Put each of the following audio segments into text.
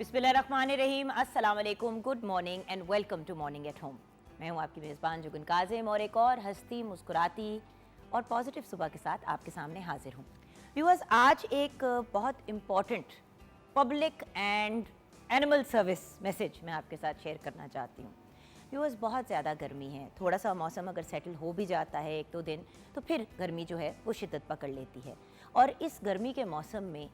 बिस्मिल्लाहिर्रहमानिर्रहीम, अस्सलाम वालेकुम, good morning and welcome to morning at home. मैं हूँ आपकी मेज़बान जुगन काजिम और एक और हंसती मुस्कुराती और पॉजिटिव सुबह के साथ आपके सामने हाजिर हूँ। व्यूअर्स, आज एक बहुत important public and animal service message मैं आपके साथ शेयर करना चाहती हूँ। व्यूअर्स, बहुत ज़्यादा गर्मी है, थोड़ा सा मौसम अगर सेटल हो भी जाता है एक दो दिन तो फिर गर्मी जो है वो शिद्दत पकड़ लेती है। और इस गर्मी के मौसम में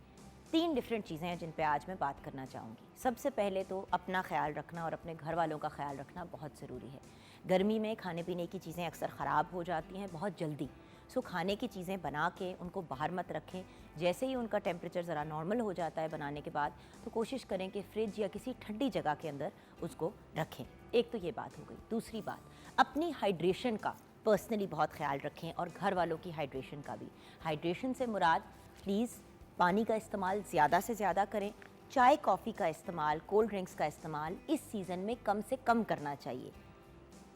तीन डिफरेंट चीज़ें हैं जिन पे आज मैं बात करना चाहूँगी। सबसे पहले तो अपना ख्याल रखना और अपने घर वालों का ख्याल रखना बहुत ज़रूरी है। गर्मी में खाने पीने की चीज़ें अक्सर ख़राब हो जाती हैं बहुत जल्दी। सो खाने की चीज़ें बना के उनको बाहर मत रखें। जैसे ही उनका टेम्परेचर ज़रा नॉर्मल हो जाता है बनाने के बाद, तो कोशिश करें कि फ्रिज या किसी ठंडी जगह के अंदर उसको रखें। एक तो ये बात हो गई। दूसरी बात, अपनी हाइड्रेशन का पर्सनली बहुत ख्याल रखें और घर वालों की हाइड्रेशन का भी। हाइड्रेशन से मुराद प्लीज़ पानी का इस्तेमाल ज़्यादा से ज़्यादा करें। चाय कॉफ़ी का इस्तेमाल, कोल्ड ड्रिंक्स का इस्तेमाल इस सीज़न में कम से कम करना चाहिए।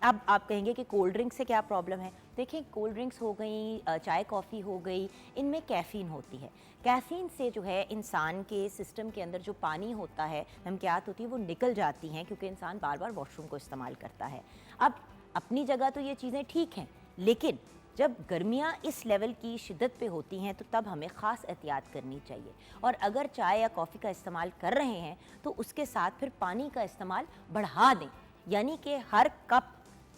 अब आप कहेंगे कि कोल्ड ड्रिंक से क्या प्रॉब्लम है? देखें, कोल्ड ड्रिंक्स हो गई, चाय कॉफ़ी हो गई, इनमें कैफ़ीन होती है। कैफ़ीन से जो है इंसान के सिस्टम के अंदर जो पानी होता है, नमकियात होती है, वो निकल जाती हैं क्योंकि इंसान बार बार वॉशरूम को इस्तेमाल करता है। अब अपनी जगह तो ये चीज़ें ठीक हैं, लेकिन जब गर्मियाँ इस लेवल की शिद्दत पे होती हैं तो तब हमें ख़ास एहतियात करनी चाहिए। और अगर चाय या कॉफ़ी का इस्तेमाल कर रहे हैं तो उसके साथ फिर पानी का इस्तेमाल बढ़ा दें। यानी कि हर कप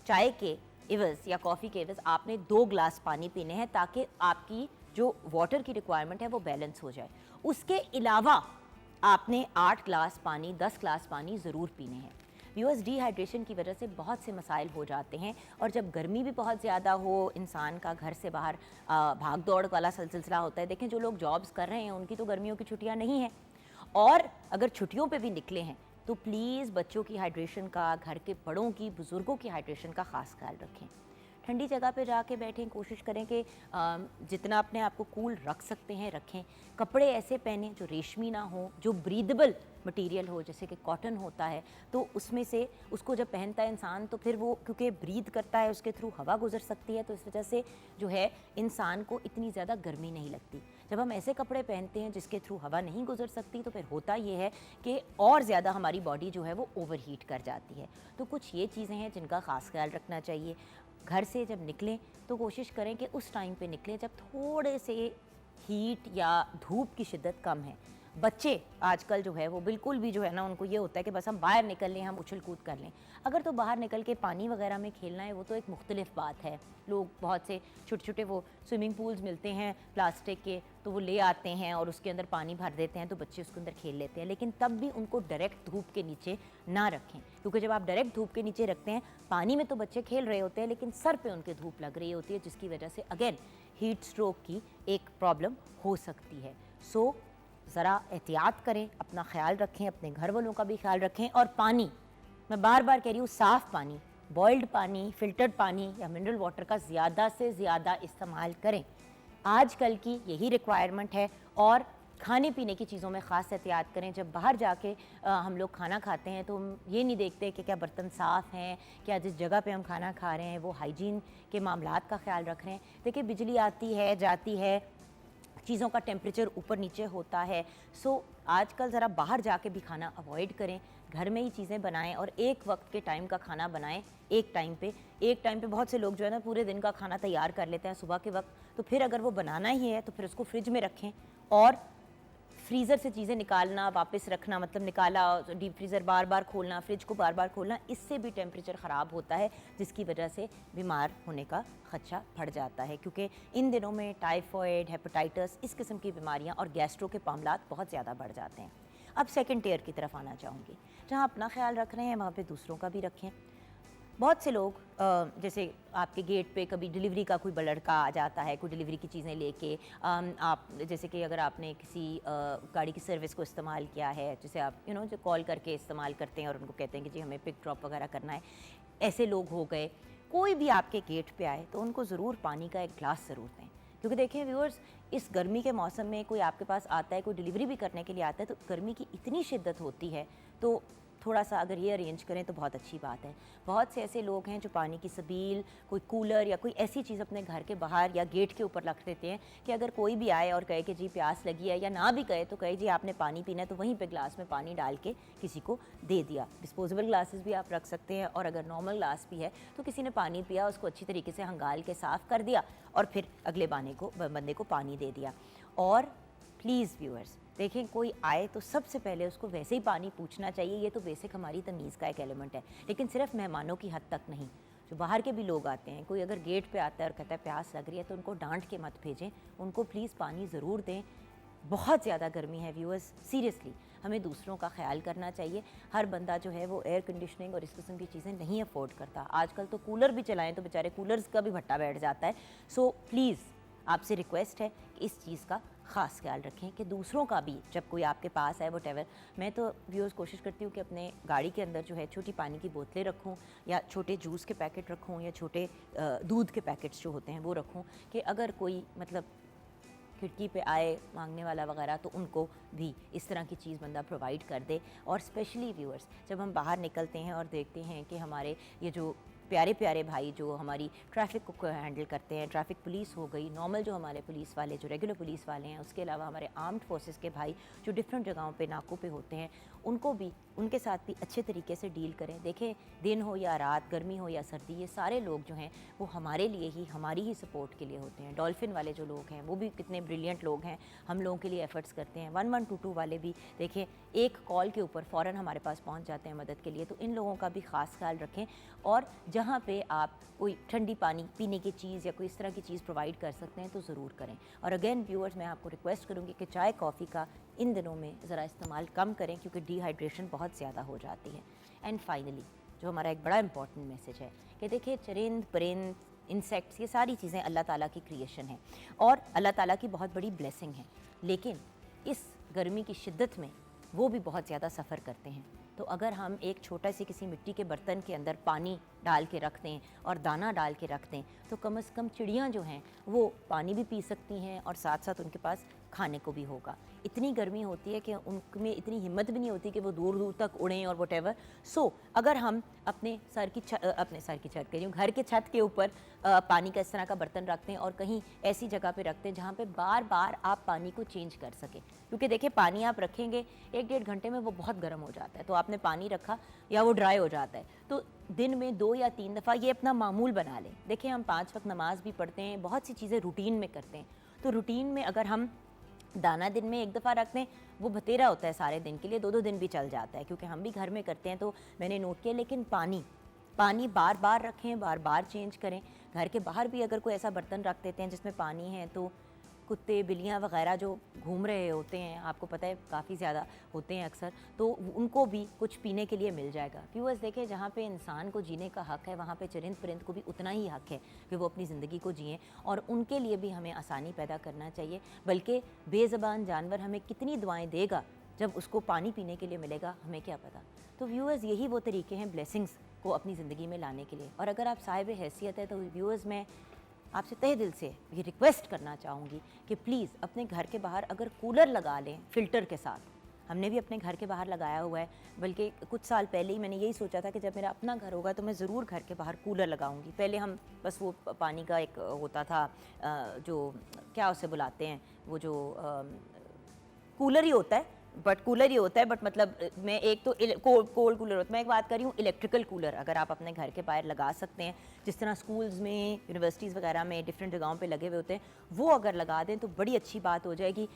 चाय के इवज़ या कॉफ़ी के इवज़ आपने 2 ग्लास पानी पीने हैं, ताकि आपकी जो वाटर की रिक्वायरमेंट है वो बैलेंस हो जाए। उसके अलावा आपने 8 ग्लास पानी, 10 ग्लास पानी ज़रूर पीने हैं। व्यूअर्स, डिहाइड्रेशन की वजह से बहुत से मसाइल हो जाते हैं और जब गर्मी भी बहुत ज़्यादा हो, इंसान का घर से बाहर भाग दौड़ वाला सिलसिला होता है। देखें, जो लोग जॉब्स कर रहे हैं उनकी तो गर्मियों की छुट्टियां नहीं हैं, और अगर छुट्टियों पे भी निकले हैं तो प्लीज़ बच्चों की हाइड्रेशन का, घर के बड़ों की, बुज़ुर्गों की हाइड्रेशन का ख़ास ख्याल रखें। ठंडी जगह पे जाके बैठें, कोशिश करें कि जितना अपने आप को कूल रख सकते हैं रखें। कपड़े ऐसे पहनें जो रेशमी ना हो, जो ब्रीदेबल मटेरियल हो, जैसे कि कॉटन होता है, तो उसमें से उसको जब पहनता है इंसान तो फिर वो क्योंकि ब्रीद करता है, उसके थ्रू हवा गुजर सकती है, तो इस वजह से जो है इंसान को इतनी ज़्यादा गर्मी नहीं लगती। जब हम ऐसे कपड़े पहनते हैं जिसके थ्रू हवा नहीं गुजर सकती, तो फिर होता ये है कि और ज़्यादा हमारी बॉडी जो है वो ओवर हीट कर जाती है। तो कुछ ये चीज़ें हैं जिनका ख़ास ख्याल रखना चाहिए। घर से जब निकलें तो कोशिश करें कि उस टाइम पे निकलें जब थोड़े से हीट या धूप की शिद्दत कम है। बच्चे आजकल जो है वो बिल्कुल भी जो है ना, उनको ये होता है कि बस हम बाहर निकल लें, हम उछल कूद कर लें। अगर तो बाहर निकल के पानी वगैरह में खेलना है वो तो एक मुख्तलिफ बात है। लोग बहुत से छोटे छोटे वो स्विमिंग पूल्स मिलते हैं प्लास्टिक के, तो वो ले आते हैं और उसके अंदर पानी भर देते हैं तो बच्चे उसके अंदर खेल लेते हैं। लेकिन तब भी उनको डायरेक्ट धूप के नीचे ना रखें, क्योंकि जब आप डायरेक्ट धूप के नीचे रखते हैं, पानी में तो बच्चे खेल रहे होते हैं लेकिन सर पे उनके धूप लग रही होती है, जिसकी वजह से अगेन हीट स्ट्रोक की एक प्रॉब्लम हो सकती है। सो ज़रा एहतियात करें, अपना ख्याल रखें, अपने घर वालों का भी ख्याल रखें। और पानी, मैं बार बार कह रही हूँ, साफ़ पानी, बॉइल्ड पानी, फ़िल्टर्ड पानी या मिनरल वाटर का ज़्यादा से ज़्यादा इस्तेमाल करें। आजकल की यही रिक्वायरमेंट है। और खाने पीने की चीज़ों में ख़ास एहतियात करें। जब बाहर जाके हम लोग खाना खाते हैं तो हम ये नहीं देखते कि क्या बर्तन साफ़ हैं, क्या जिस जगह पे हम खाना खा रहे हैं वो हाइजीन के मामलात का ख्याल रख रहे हैं। देखिए, बिजली आती है जाती है, चीज़ों का टेम्परेचर ऊपर नीचे होता है। सो आजकल ज़रा बाहर जाके भी खाना अवॉइड करें, घर में ही चीज़ें बनाएं और एक वक्त के टाइम का खाना बनाएं। एक टाइम पे बहुत से लोग जो है ना पूरे दिन का खाना तैयार कर लेते हैं सुबह के वक्त, तो फिर अगर वो बनाना ही है तो फिर उसको फ्रिज में रखें। और फ्रीज़र से चीज़ें निकालना, वापस रखना, मतलब निकाला, डीप फ्रीज़र बार बार खोलना, फ्रिज को बार बार खोलना, इससे भी टेम्परेचर ख़राब होता है, जिसकी वजह से बीमार होने का खदशा बढ़ जाता है। क्योंकि इन दिनों में टाइफॉइड, हेपेटाइटिस, इस किस्म की बीमारियां और गैस्ट्रो के मामलात बहुत ज़्यादा बढ़ जाते हैं। अब सेकंड टियर की तरफ आना चाहूँगी। जहाँ अपना ख्याल रख रहे हैं वहाँ पे दूसरों का भी रखें। बहुत से लोग जैसे आपके गेट पे कभी डिलीवरी का कोई लड़का आ जाता है, कोई डिलीवरी की चीज़ें लेके। आप जैसे कि अगर आपने किसी गाड़ी की सर्विस को इस्तेमाल किया है, जैसे आप जो कॉल करके इस्तेमाल करते हैं और उनको कहते हैं कि जी हमें पिक ड्रॉप वगैरह करना है, ऐसे लोग हो गए। कोई भी आपके गेट पे आए तो उनको ज़रूर पानी का एक गिलास ज़रूर दें। क्योंकि देखें व्यूअर्स, इस गर्मी के मौसम में कोई आपके पास आता है, कोई डिलीवरी भी करने के लिए आता है, तो गर्मी की इतनी शिद्दत होती है, तो थोड़ा सा अगर ये अरेंज करें तो बहुत अच्छी बात है। बहुत से ऐसे लोग हैं जो पानी की सबील, कोई कूलर या कोई ऐसी चीज़ अपने घर के बाहर या गेट के ऊपर रख देते हैं कि अगर कोई भी आए और कहे कि जी प्यास लगी है, या ना भी कहे तो कहे जी आपने पानी पीना है, तो वहीं पे ग्लास में पानी डाल के किसी को दे दिया। डिस्पोजेबल ग्लासेस भी आप रख सकते हैं, और अगर नॉर्मल ग्लास भी है तो किसी ने पानी पिया उसको अच्छी तरीके से हंगाल के साफ़ कर दिया और फिर अगले बंदे को पानी दे दिया। और प्लीज़ व्यूअर्स देखें, कोई आए तो सबसे पहले उसको वैसे ही पानी पूछना चाहिए। ये तो बेसिक हमारी तमीज़ का एक एलिमेंट है, लेकिन सिर्फ मेहमानों की हद तक नहीं, जो बाहर के भी लोग आते हैं। कोई अगर गेट पे आता है और कहता है प्यास लग रही है तो उनको डांट के मत भेजें, उनको प्लीज़ पानी ज़रूर दें। बहुत ज़्यादा गर्मी है व्यूअर्स, सीरियसली हमें दूसरों का ख्याल करना चाहिए। हर बंदा जो है वो एयर कंडीशनिंग और इस किस्म की चीज़ें नहीं अफोर्ड करता। आजकल तो कूलर भी चलाएं तो बेचारे कूलर्स का भी भट्टा बैठ जाता है। सो प्लीज़ आपसे रिक्वेस्ट है कि इस चीज़ का ख़ास ख्याल रखें कि दूसरों का भी जब कोई आपके पास है वटेवर। मैं तो व्यूअर्स कोशिश करती हूँ कि अपने गाड़ी के अंदर जो है छोटी पानी की बोतलें रखूँ, या छोटे जूस के पैकेट रखूँ, या छोटे दूध के पैकेट्स जो होते हैं वो रखूँ, कि अगर कोई मतलब खिड़की पे आए मांगने वाला वगैरह तो उनको भी इस तरह की चीज़ बंदा प्रोवाइड कर दे। और स्पेशली व्यूअर्स जब हम बाहर निकलते हैं और देखते हैं कि हमारे ये जो प्यारे प्यारे भाई जो हमारी ट्रैफिक को हैंडल करते हैं, ट्रैफिक पुलिस हो गई, नॉर्मल जो हमारे पुलिस वाले जो रेगुलर पुलिस वाले हैं, उसके अलावा हमारे आर्म्ड फोर्सेस के भाई जो डिफरेंट जगहों पे नाकों पे होते हैं, उनको भी उनके साथ भी अच्छे तरीके से डील करें। देखें, दिन हो या रात, गर्मी हो या सर्दी, ये सारे लोग जो हैं वो हमारे लिए ही, हमारी ही सपोर्ट के लिए होते हैं। डॉल्फिन वाले जो लोग हैं वो भी कितने ब्रिलियंट लोग हैं, हम लोगों के लिए एफर्ट्स करते हैं। 1122 वाले भी देखें, एक कॉल के ऊपर फ़ौरन हमारे पास पहुंच जाते हैं मदद के लिए। तो इन लोगों का भी ख़ास ख्याल रखें, और जहाँ पे आप कोई ठंडी पानी पीने की चीज़ या कोई इस तरह की चीज़ प्रोवाइड कर सकते हैं तो ज़रूर करें। और अगेन व्यूअर्स, मैं आपको रिक्वेस्ट करूँगी कि चाय कॉफ़ी का इन दिनों में ज़रा इस्तेमाल कम करें, क्योंकि डिहाइड्रेशन बहुत ज़्यादा हो जाती है। एंड फाइनली जो हमारा एक बड़ा इंपॉर्टेंट मैसेज है कि देखिए, चरिंद परिंद, इंसेक्ट्स, ये सारी चीज़ें अल्लाह ताला की क्रिएशन है और अल्लाह ताला की बहुत बड़ी ब्लेसिंग है। लेकिन इस गर्मी की शिद्दत में वो भी बहुत ज़्यादा सफ़र करते हैं। तो अगर हम एक छोटा सी किसी मिट्टी के बर्तन के अंदर पानी डाल के रख दें और दाना डाल के रख दें, तो कम से कम चिड़ियाँ जो हैं वो पानी भी पी सकती हैं और साथ साथ उनके पास खाने को भी होगा। इतनी गर्मी होती है कि उनमें इतनी हिम्मत भी नहीं होती कि वो दूर दूर तक उड़ें और वटेवर। सो अगर हम अपने सर की छत कह रही हूँ, घर के छत के ऊपर पानी का इस तरह का बर्तन रखते हैं और कहीं ऐसी जगह पे रखते हैं जहाँ पे बार बार आप पानी को चेंज कर सकें। क्योंकि देखिए, पानी आप रखेंगे 1-1.5 घंटे में वो बहुत गर्म हो जाता है। तो आपने पानी रखा या वो ड्राई हो जाता है, तो दिन में 2 या 3 दफ़ा ये अपना मामूल बना लें। देखिए, हम 5 वक्त नमाज भी पढ़ते हैं, बहुत सी चीज़ें रूटीन में करते हैं। तो रूटीन में अगर हम दाना दिन में 1 दफ़ा रख दें, वो बतेरा होता है सारे दिन के लिए, 2-2 दिन भी चल जाता है, क्योंकि हम भी घर में करते हैं तो मैंने नोट किया। लेकिन पानी बार बार रखें, बार बार चेंज करें। घर के बाहर भी अगर कोई ऐसा बर्तन रख देते हैं जिसमें पानी है, तो कुत्ते बिल्लियाँ वगैरह जो घूम रहे होते हैं, आपको पता है काफ़ी ज़्यादा होते हैं अक्सर, तो उनको भी कुछ पीने के लिए मिल जाएगा। व्यूअर्स देखें, जहाँ पे इंसान को जीने का हक़ है वहाँ पे चरिंद परिंद को भी उतना ही हक़ है कि वो अपनी ज़िंदगी को जिएँ, और उनके लिए भी हमें आसानी पैदा करना चाहिए। बल्कि बेज़बान जानवर हमें कितनी दुआएँ देगा, जब उसको पानी पीने के लिए मिलेगा हमें क्या पता। तो व्यूअर्स, यही वो तरीके हैं ब्लेसिंग्स को अपनी ज़िंदगी में लाने के लिए। और अगर आप साहिब हैसियत है तो व्यूअर्स, मैं आपसे तहे दिल से ये रिक्वेस्ट करना चाहूँगी कि प्लीज़ अपने घर के बाहर अगर कूलर लगा लें फ़िल्टर के साथ। हमने भी अपने घर के बाहर लगाया हुआ है, बल्कि कुछ साल पहले ही मैंने यही सोचा था कि जब मेरा अपना घर होगा तो मैं ज़रूर घर के बाहर कूलर लगाऊंगी। पहले हम बस वो पानी का एक होता था, जो क्या उसे बुलाते हैं, वो जो कूलर ही होता है, बट मतलब मैं एक तो कोल्ड कूलर होता है, मैं एक बात कर रही हूँ इलेक्ट्रिकल कूलर। अगर आप अपने घर के बाहर लगा सकते हैं, जिस तरह स्कूल्स में, यूनिवर्सिटीज़ वगैरह में डिफरेंट जगहों पे लगे हुए होते हैं, वो अगर लगा दें तो बड़ी अच्छी बात हो जाएगी।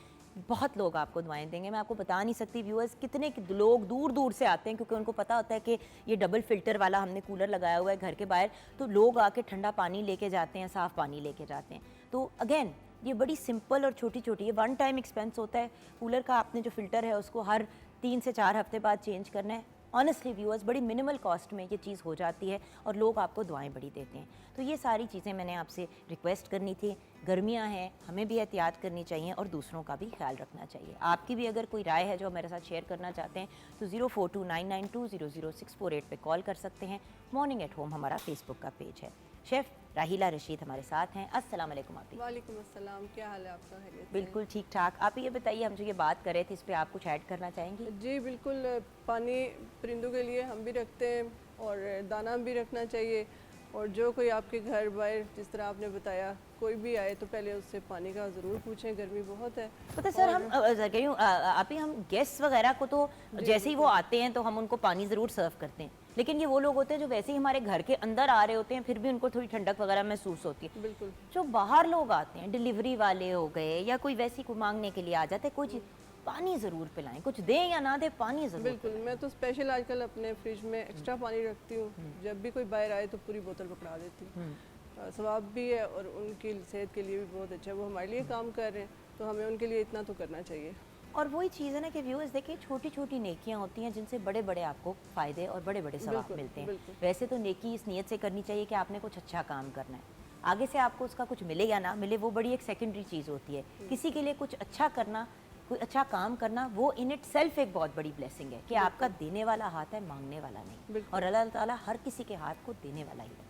बहुत लोग आपको दुआएं देंगे। मैं आपको बता नहीं सकती व्यूअर्स, कितने लोग दूर दूर से आते हैं, क्योंकि उनको पता होता है कि ये डबल फ़िल्टर वाला हमने कूलर लगाया हुआ है घर के बाहर, तो लोग आके ठंडा पानी लेके जाते हैं, साफ़ पानी लेके जाते हैं। तो अगेन, ये बड़ी सिंपल और छोटी छोटी, ये 1 टाइम एक्सपेंस होता है। कूलर का आपने जो फ़िल्टर है उसको हर 3 से 4 हफ्ते बाद चेंज करना है। ऑनेस्टली व्यूअर्स, बड़ी मिनिमल कॉस्ट में ये चीज़ हो जाती है और लोग आपको दुआएं बड़ी देते हैं। तो ये सारी चीज़ें मैंने आपसे रिक्वेस्ट करनी थी। गर्मियां हैं, हमें भी एहतियात करनी चाहिए और दूसरों का भी ख्याल रखना चाहिए। आपकी भी अगर कोई राय है जो मेरे साथ शेयर करना चाहते हैं तो 042992000648 पे कॉल कर सकते हैं। मॉर्निंग एट होम हमारा फेसबुक का पेज है। शेफ़ राहिला रशीद हमारे साथ हैं। अस्सलाम वालेकुम आपी। वालेकुम अस्सलाम, क्या हाल है आपका? खैरियत से? बिल्कुल ठीक ठाक। आप ये बताइए, हम जो ये बात कर रहे थे इस पे आप कुछ ऐड करना चाहेंगी? जी बिल्कुल, पानी परिंदों के लिए हम भी रखते हैं और दाना भी रखना चाहिए। और जो कोई आपके घर बाहर, जिस तरह आपने बताया, कोई भी आए तो पहले उससे पानी का ज़रूर पूछें, गर्मी बहुत है। पता है सर, हम कह रही हूँ आप ही, हम गेस्ट वगैरह को तो जैसे ही वो आते हैं तो हम उनको पानी ज़रूर सर्व करते हैं, लेकिन ये वो लोग होते हैं जो वैसे ही हमारे घर के अंदर आ रहे होते हैं, फिर भी उनको थोड़ी ठंडक वगैरह महसूस होती है। बिल्कुल। जो बाहर लोग आते हैं, डिलीवरी वाले हो गए या कोई वैसी कोई मांगने के लिए आ जाते हैं, कोई चीज़ पानी ज़रूर पिलाएं, कुछ दें या ना दें, पानी ज़रूर बिल्कुल, मैं तो स्पेशल आजकल अपने फ्रिज में एक्स्ट्रा पानी रखती हूँ। जब भी कोई बाहर आए तो पूरी बोतल पकड़ा देती हूँ। सवाब भी है और उनकी सेहत के लिए भी बहुत अच्छा है। वो हमारे लिए काम कर रहे हैं तो हमें उनके लिए इतना तो करना चाहिए। और वही चीज़ है ना कि व्यूअर्स देखिए, छोटी छोटी नेकियां होती हैं जिनसे बड़े बड़े आपको फ़ायदे और बड़े बड़े सवाब बिल्कुल, मिलते हैं। बिल्कुल। वैसे तो नेकी इस नीयत से करनी चाहिए कि आपने कुछ अच्छा काम करना है, आगे से आपको उसका कुछ मिले या ना मिले वो बड़ी एक सेकेंडरी चीज़ होती है। किसी के लिए कुछ अच्छा करना, कोई अच्छा काम करना, वो इन इट सेल्फ एक बहुत बड़ी ब्लेसिंग है कि आपका देने वाला हाथ है, मांगने वाला नहीं। और अल्लाह ताला हर किसी के हाथ को देने वाला ही रखे।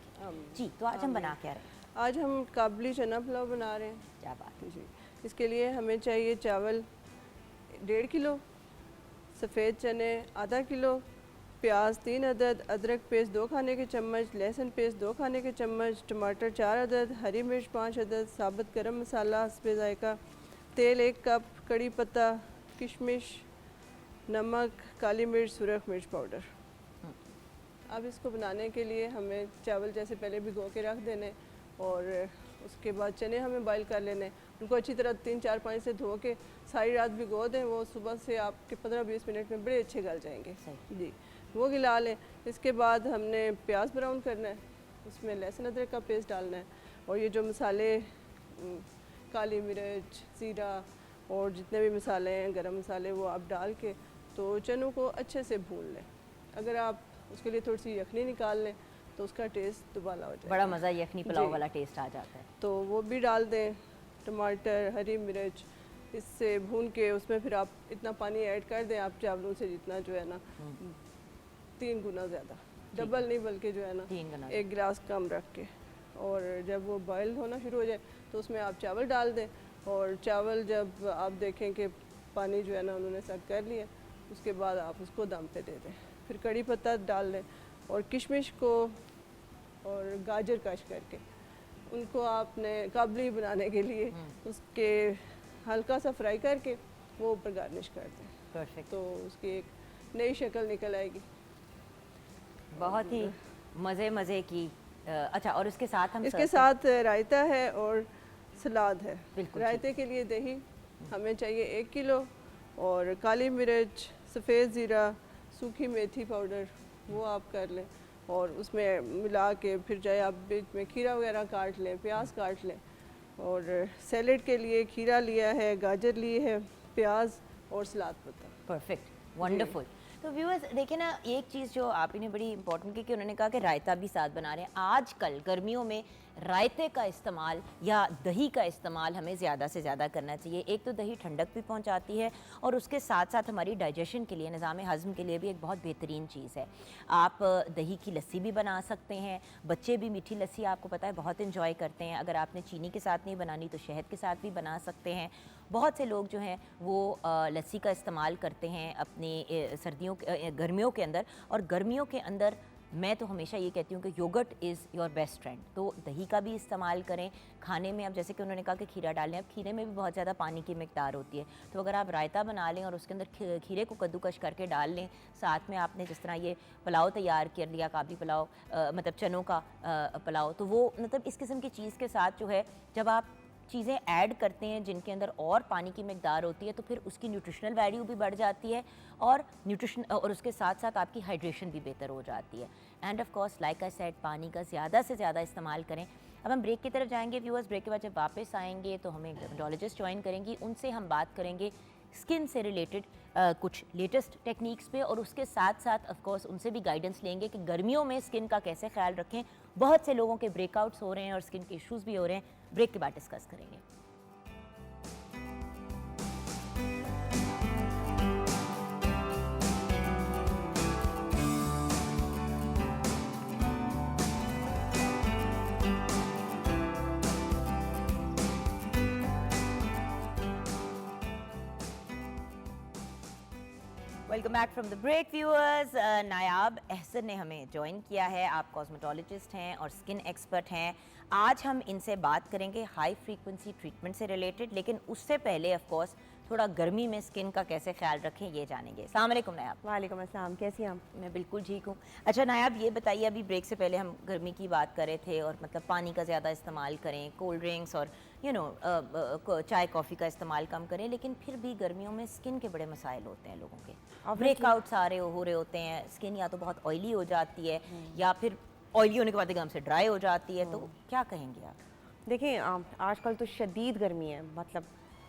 जी, तो आज हम बना क्या रहे हैं? आज हम काबली चना पुलाव बना रहे हैं। क्या बात है जी, इसके लिए हमें चाहिए चावल 1.5 किलो, सफ़ेद चने आधा किलो, प्याज 3 अदद, अदरक पेस्ट 2 खाने के चम्मच, लहसुन पेस्ट 2 खाने के चम्मच, टमाटर 4 अदद, हरी मिर्च 5 अदद, साबुत गरम मसाला हस्बे ज़ायका, तेल 1 कप, कड़ी पत्ता, किशमिश, नमक, काली मिर्च, सुरख मिर्च पाउडर। अब इसको बनाने के लिए हमें चावल जैसे पहले भिगो के रख देने और उसके बाद चने हमें बॉईल कर लेने। उनको अच्छी तरह 3-4 पानी से धो के सारी रात भिगो दें। वो सुबह से आपके 15-20 मिनट में बड़े अच्छे गल जाएंगे। जी, वो गिला लें। इसके बाद हमने प्याज ब्राउन करना है, उसमें लहसुन अदरक का पेस्ट डालना है और ये जो मसाले, काली मिर्च, ज़ीरा और जितने भी मसाले हैं, गरम मसाले, वो आप डाल के तो चनों को अच्छे से भून लें। अगर आप उसके लिए थोड़ी सी यखनी निकाल लें तो उसका टेस्ट दुबाला हो जाएगा। बड़ा मज़ा यखनी पुलाव वाला टेस्ट आ जाता है। तो वो भी डाल दें, टमाटर, हरी मिर्च, इससे भून के उसमें फिर आप इतना पानी ऐड कर दें, आप चावलों से जितना जो है ना 3 गुना ज़्यादा, डबल नहीं बल्कि जो है ना 3 गुना 1 गिलास कम रख के। और जब वो बॉयल होना शुरू हो जाए तो उसमें आप चावल डाल दें और चावल जब आप देखें कि पानी जो है ना उन्होंने सक कर लिया, उसके बाद आप उसको दम पे दे दें। फिर कड़ी पत्ता डाल दें और किशमिश को और गाजर कश करके उनको आपने काबली बनाने के लिए उसके हल्का सा फ्राई करके वो ऊपर गार्निश कर दें। परफेक्ट। तो उसकी एक नई शक्ल निकल आएगी। बहुत ही मज़े की। अच्छा, और उसके साथ हम इसके साथ रायता है और सलाद है। बिल्कुल। रायते के लिए दही हमें चाहिए 1 किलो और काली मिर्च, सफ़ेद ज़ीरा, सूखी मेथी पाउडर वो आप कर लें और उसमें मिला के फिर चाहे आप बीच में खीरा वगैरह काट लें, प्याज काट लें। और सैलेड के लिए खीरा लिया है, गाजर ली है, प्याज और सलाद पत्ता। Perfect, wonderful. तो व्यूअर्स देखिए ना, एक चीज़ जो आप ही ने बड़ी इंपॉर्टेंट की कि उन्होंने कहा कि रायता भी साथ बना रहे हैं। आजकल गर्मियों में रायते का इस्तेमाल या दही का इस्तेमाल हमें ज़्यादा से ज़्यादा करना चाहिए। एक तो दही ठंडक भी पहुंचाती है और उसके साथ साथ हमारी डाइजेशन के लिए, निज़ाम हज़म के लिए भी एक बहुत बेहतरीन चीज़ है। आप दही की लस्सी भी बना सकते हैं। बच्चे भी मीठी लस्सी आपको पता है बहुत इन्जॉय करते हैं। अगर आपने चीनी के साथ नहीं बनानी तो शहद के साथ भी बना सकते हैं। बहुत से लोग जो हैं वो लस्सी का इस्तेमाल करते हैं अपने गर्मियों के अंदर। और गर्मियों के अंदर मैं तो हमेशा ये कहती हूँ कि yogurt is your best friend. तो दही का भी इस्तेमाल करें खाने में। अब जैसे कि उन्होंने कहा कि खीरा डालें, अब खीरे में भी बहुत ज़्यादा पानी की मिकदार होती है, तो अगर आप रायता बना लें और उसके अंदर खीरे को कद्दूकश करके डाल लें, साथ में आपने जिस तरह ये पुलाव तैयार कर लिया, काबली पुलाव, मतलब चनों का पुलाव, तो वो मतलब इस किस्म की चीज़ के साथ जो है जब आप चीज़ें ऐड करते हैं जिनके अंदर और पानी की मिकदार होती है तो फिर उसकी न्यूट्रिशनल वैल्यू भी बढ़ जाती है और उसके साथ साथ आपकी हाइड्रेशन भी बेहतर हो जाती है। End of course like I said, पानी का ज़्यादा से ज़्यादा इस्तेमाल करें। अब हम ब्रेक की तरफ जाएंगे व्यूअर्स। ब्रेक के बाद जब वापस आएंगे तो हमें डर्मेटोलॉजिस्ट ज्वाइन करेंगी, उनसे हम बात करेंगे स्किन से रिलेटेड कुछ लेटेस्ट टेक्निक्स पे, और उसके साथ साथ ऑफ कोर्स उनसे भी गाइडेंस लेंगे कि गर्मियों में स्किन का कैसे ख्याल रखें। बहुत से लोगों के ब्रेकआउट्स हो रहे हैं और स्किन के इश्यूज़ भी हो रहे हैं। ब्रेक के बाद डिस्कस करेंगे। Welcome back from the break viewers. Nayab Ahsan ने हमें ज्वाइन किया है। आप कॉस्मेटोलॉजिस्ट हैं और स्किन एक्सपर्ट हैं। आज हम इनसे बात करेंगे हाई फ्रीक्वेंसी ट्रीटमेंट से रिलेटेड, लेकिन उससे पहले ऑफ कोर्स थोड़ा गर्मी में स्किन का कैसे ख्याल रखें ये जानेंगे। अस्सलाम वालेकुम नायाब। वालेकुम अस्सलाम, कैसी हैं आप? मैं बिल्कुल ठीक हूँ। अच्छा नायाब, ये बताइए, अभी ब्रेक से पहले हम गर्मी की बात कर रहे थे और मतलब पानी का ज़्यादा इस्तेमाल करें, कोल्ड ड्रिंक्स और चाय कॉफ़ी का इस्तेमाल कम करें, लेकिन फिर भी गर्मियों में स्किन के बड़े मसाइल होते हैं लोगों के। ब्रेकआउट्स आ रहे हो रहे होते हैं, स्किन या तो बहुत ऑयली हो जाती है या फिर ऑयली होने के बाद एकदम से ड्राई हो जाती है, तो क्या कहेंगे आप? देखिए आजकल तो शदीद गर्मी है, मतलब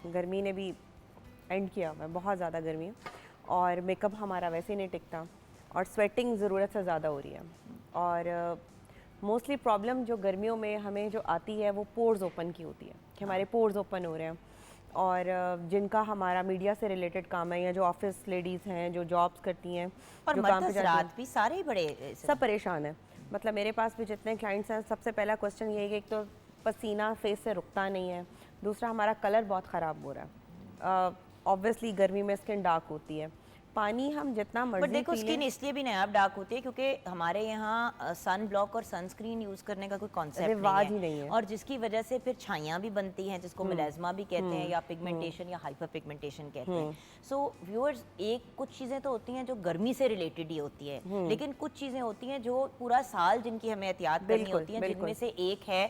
गर्मी ने भी एंड किया हुआ है, बहुत ज़्यादा गर्मी है और मेकअप हमारा वैसे ही नहीं टिकता और स्वेटिंग ज़रूरत से ज़्यादा हो रही है। और मोस्टली प्रॉब्लम जो गर्मियों में हमें जो आती है वो पोर्स ओपन की होती है कि हमारे पोर्स ओपन हो रहे हैं। और जिनका हमारा मीडिया से रिलेटेड काम है या जो ऑफिस लेडीज़ हैं जो जॉब्स करती हैं और जो काम पे मर्द जाती हैं, रात भी सारे ही बड़े सब परेशान हैं। मतलब मेरे पास भी जितने क्लाइंट्स हैं, सबसे पहला क्वेश्चन ये है कि एक तो पसीना फेस से रुकता नहीं है, दूसरा हमारा कलर बहुत ख़राब हो रहा है। ऑब्वियसली गर्मी में स्किन डार्क होती है, पानी हम जितना बट मर्जी देखो पी स्किन लें, इसलिए भी नायाब डार्क होती है क्योंकि हमारे यहाँ सन ब्लॉक और सनस्क्रीन यूज करने का कोई कॉन्सेप्ट रिवाज नहीं ही नहीं है। और जिसकी वजह से फिर छाइयाँ भी बनती हैं जिसको मेलाज्मा भी कहते हैं या पिगमेंटेशन या हाइपर पिगमेंटेशन कहते हैं। सो व्यूअर्स, एक कुछ चीज़ें तो होती हैं जो गर्मी से रिलेटेड ही होती है, लेकिन कुछ चीज़ें होती हैं जो पूरा साल जिनकी हमें एहतियात करनी बिल्कुल, होती हैं, बिल्कुल। जिनमें से एक है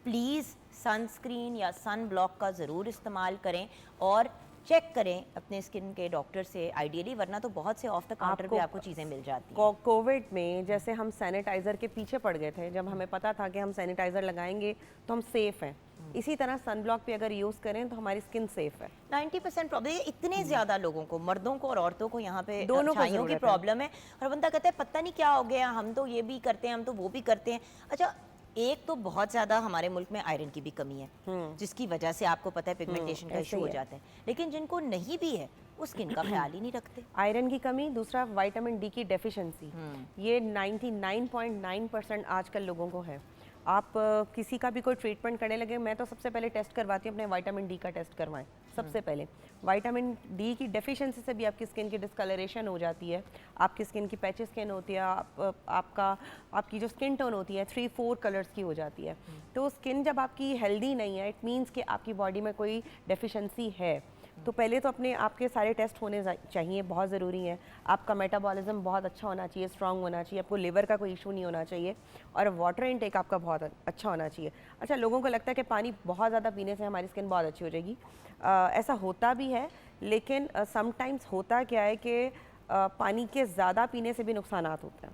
प्लीज़ सनस्क्रीन या सन ब्लॉक का ज़रूर इस्तेमाल करें और चेक करें अपने स्किन के डॉक्टर से आइडियली, वरना तो बहुत से ऑफ द काउंटर भी आपको चीज़ें मिल जाती हैं। कोविड में जैसे हम सैनिटाइज़र के पीछे पड़ गए थे, जब हमें पता था कि हम सैनिटाइज़र लगाएंगे तो हम सेफ़ हैं, इसी तरह सन ब्लॉक भी अगर यूज़ करें तो हमारी स्किन सेफ़ है। 90% प्रॉब्लम, इतने ज़्यादा लोगों को, मर्दों को और औरतों को यहाँ पे दोनों को छाइयों की ज़रूरत है। प्रॉब्लम है और बंदा कहता है पता नहीं क्या हो गया, हम तो ये भी करते हैं, हम तो वो भी करते हैं। अच्छा, एक तो बहुत ज़्यादा हमारे मुल्क में आयरन की भी कमी है जिसकी वजह से आपको पता है पिगमेंटेशन का ऐसे इशू ही हो है। जाता है, लेकिन जिनको नहीं भी है वो स्किन का ख्याल ही नहीं रखते। आयरन की कमी, दूसरा विटामिन डी की डेफिशिएंसी, ये 99.9% आजकल लोगों को है। आप किसी का भी कोई ट्रीटमेंट करने लगे, मैं तो सबसे पहले टेस्ट करवाती हूँ, अपने विटामिन डी का टेस्ट करवाएं सबसे पहले। विटामिन डी की डेफिशिएंसी से भी आपकी स्किन की डिस्कलरेशन हो जाती है, आपकी स्किन की पैची स्किन होती है, आपकी जो स्किन टोन होती है 3-4 कलर्स की हो जाती है। तो स्किन जब आपकी हेल्दी नहीं है, इट मीन्स कि आपकी बॉडी में कोई डेफिशिएंसी है। तो पहले तो अपने आपके सारे टेस्ट होने चाहिए, बहुत ज़रूरी है। आपका मेटाबॉलिज्म बहुत अच्छा होना चाहिए, स्ट्रांग होना चाहिए, आपको लिवर का कोई इशू नहीं होना चाहिए और वाटर इनटेक आपका बहुत अच्छा होना चाहिए। अच्छा, लोगों को लगता है कि पानी बहुत ज़्यादा पीने से हमारी स्किन बहुत अच्छी हो जाएगी, ऐसा होता भी है, लेकिन समटाइम्स होता क्या है कि पानी के ज़्यादा पीने से भी नुकसानात होते हैं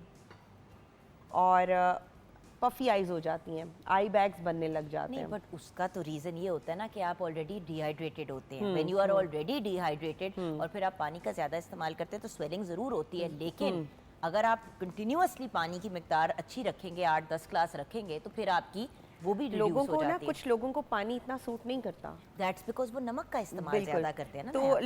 और पफी आइज हो जाती हैं, आई बैग्स बनने लग जाते नहीं, हैं। बट उसका तो रीज़न ये होता है ना कि आप ऑलरेडी डिहाइड्रेटेड होते हैं। When you are already dehydrated और फिर आप पानी का ज़्यादा इस्तेमाल करते हैं तो स्वेलिंग ज़रूर होती है, लेकिन अगर आप कंटिन्यूअसली पानी की मिकदार अच्छी रखेंगे, 8-10 ग्लास रखेंगे, तो फिर आपकी वो भी लोगों रिड्यूस हो को ना, जाती है। कुछ लोगों को पानी इतना सूट नहीं करता। दैट्स बिकॉज वो नमक का इस्तेमाल बिल्कुल। ज़्यादा करते हैं ना। तो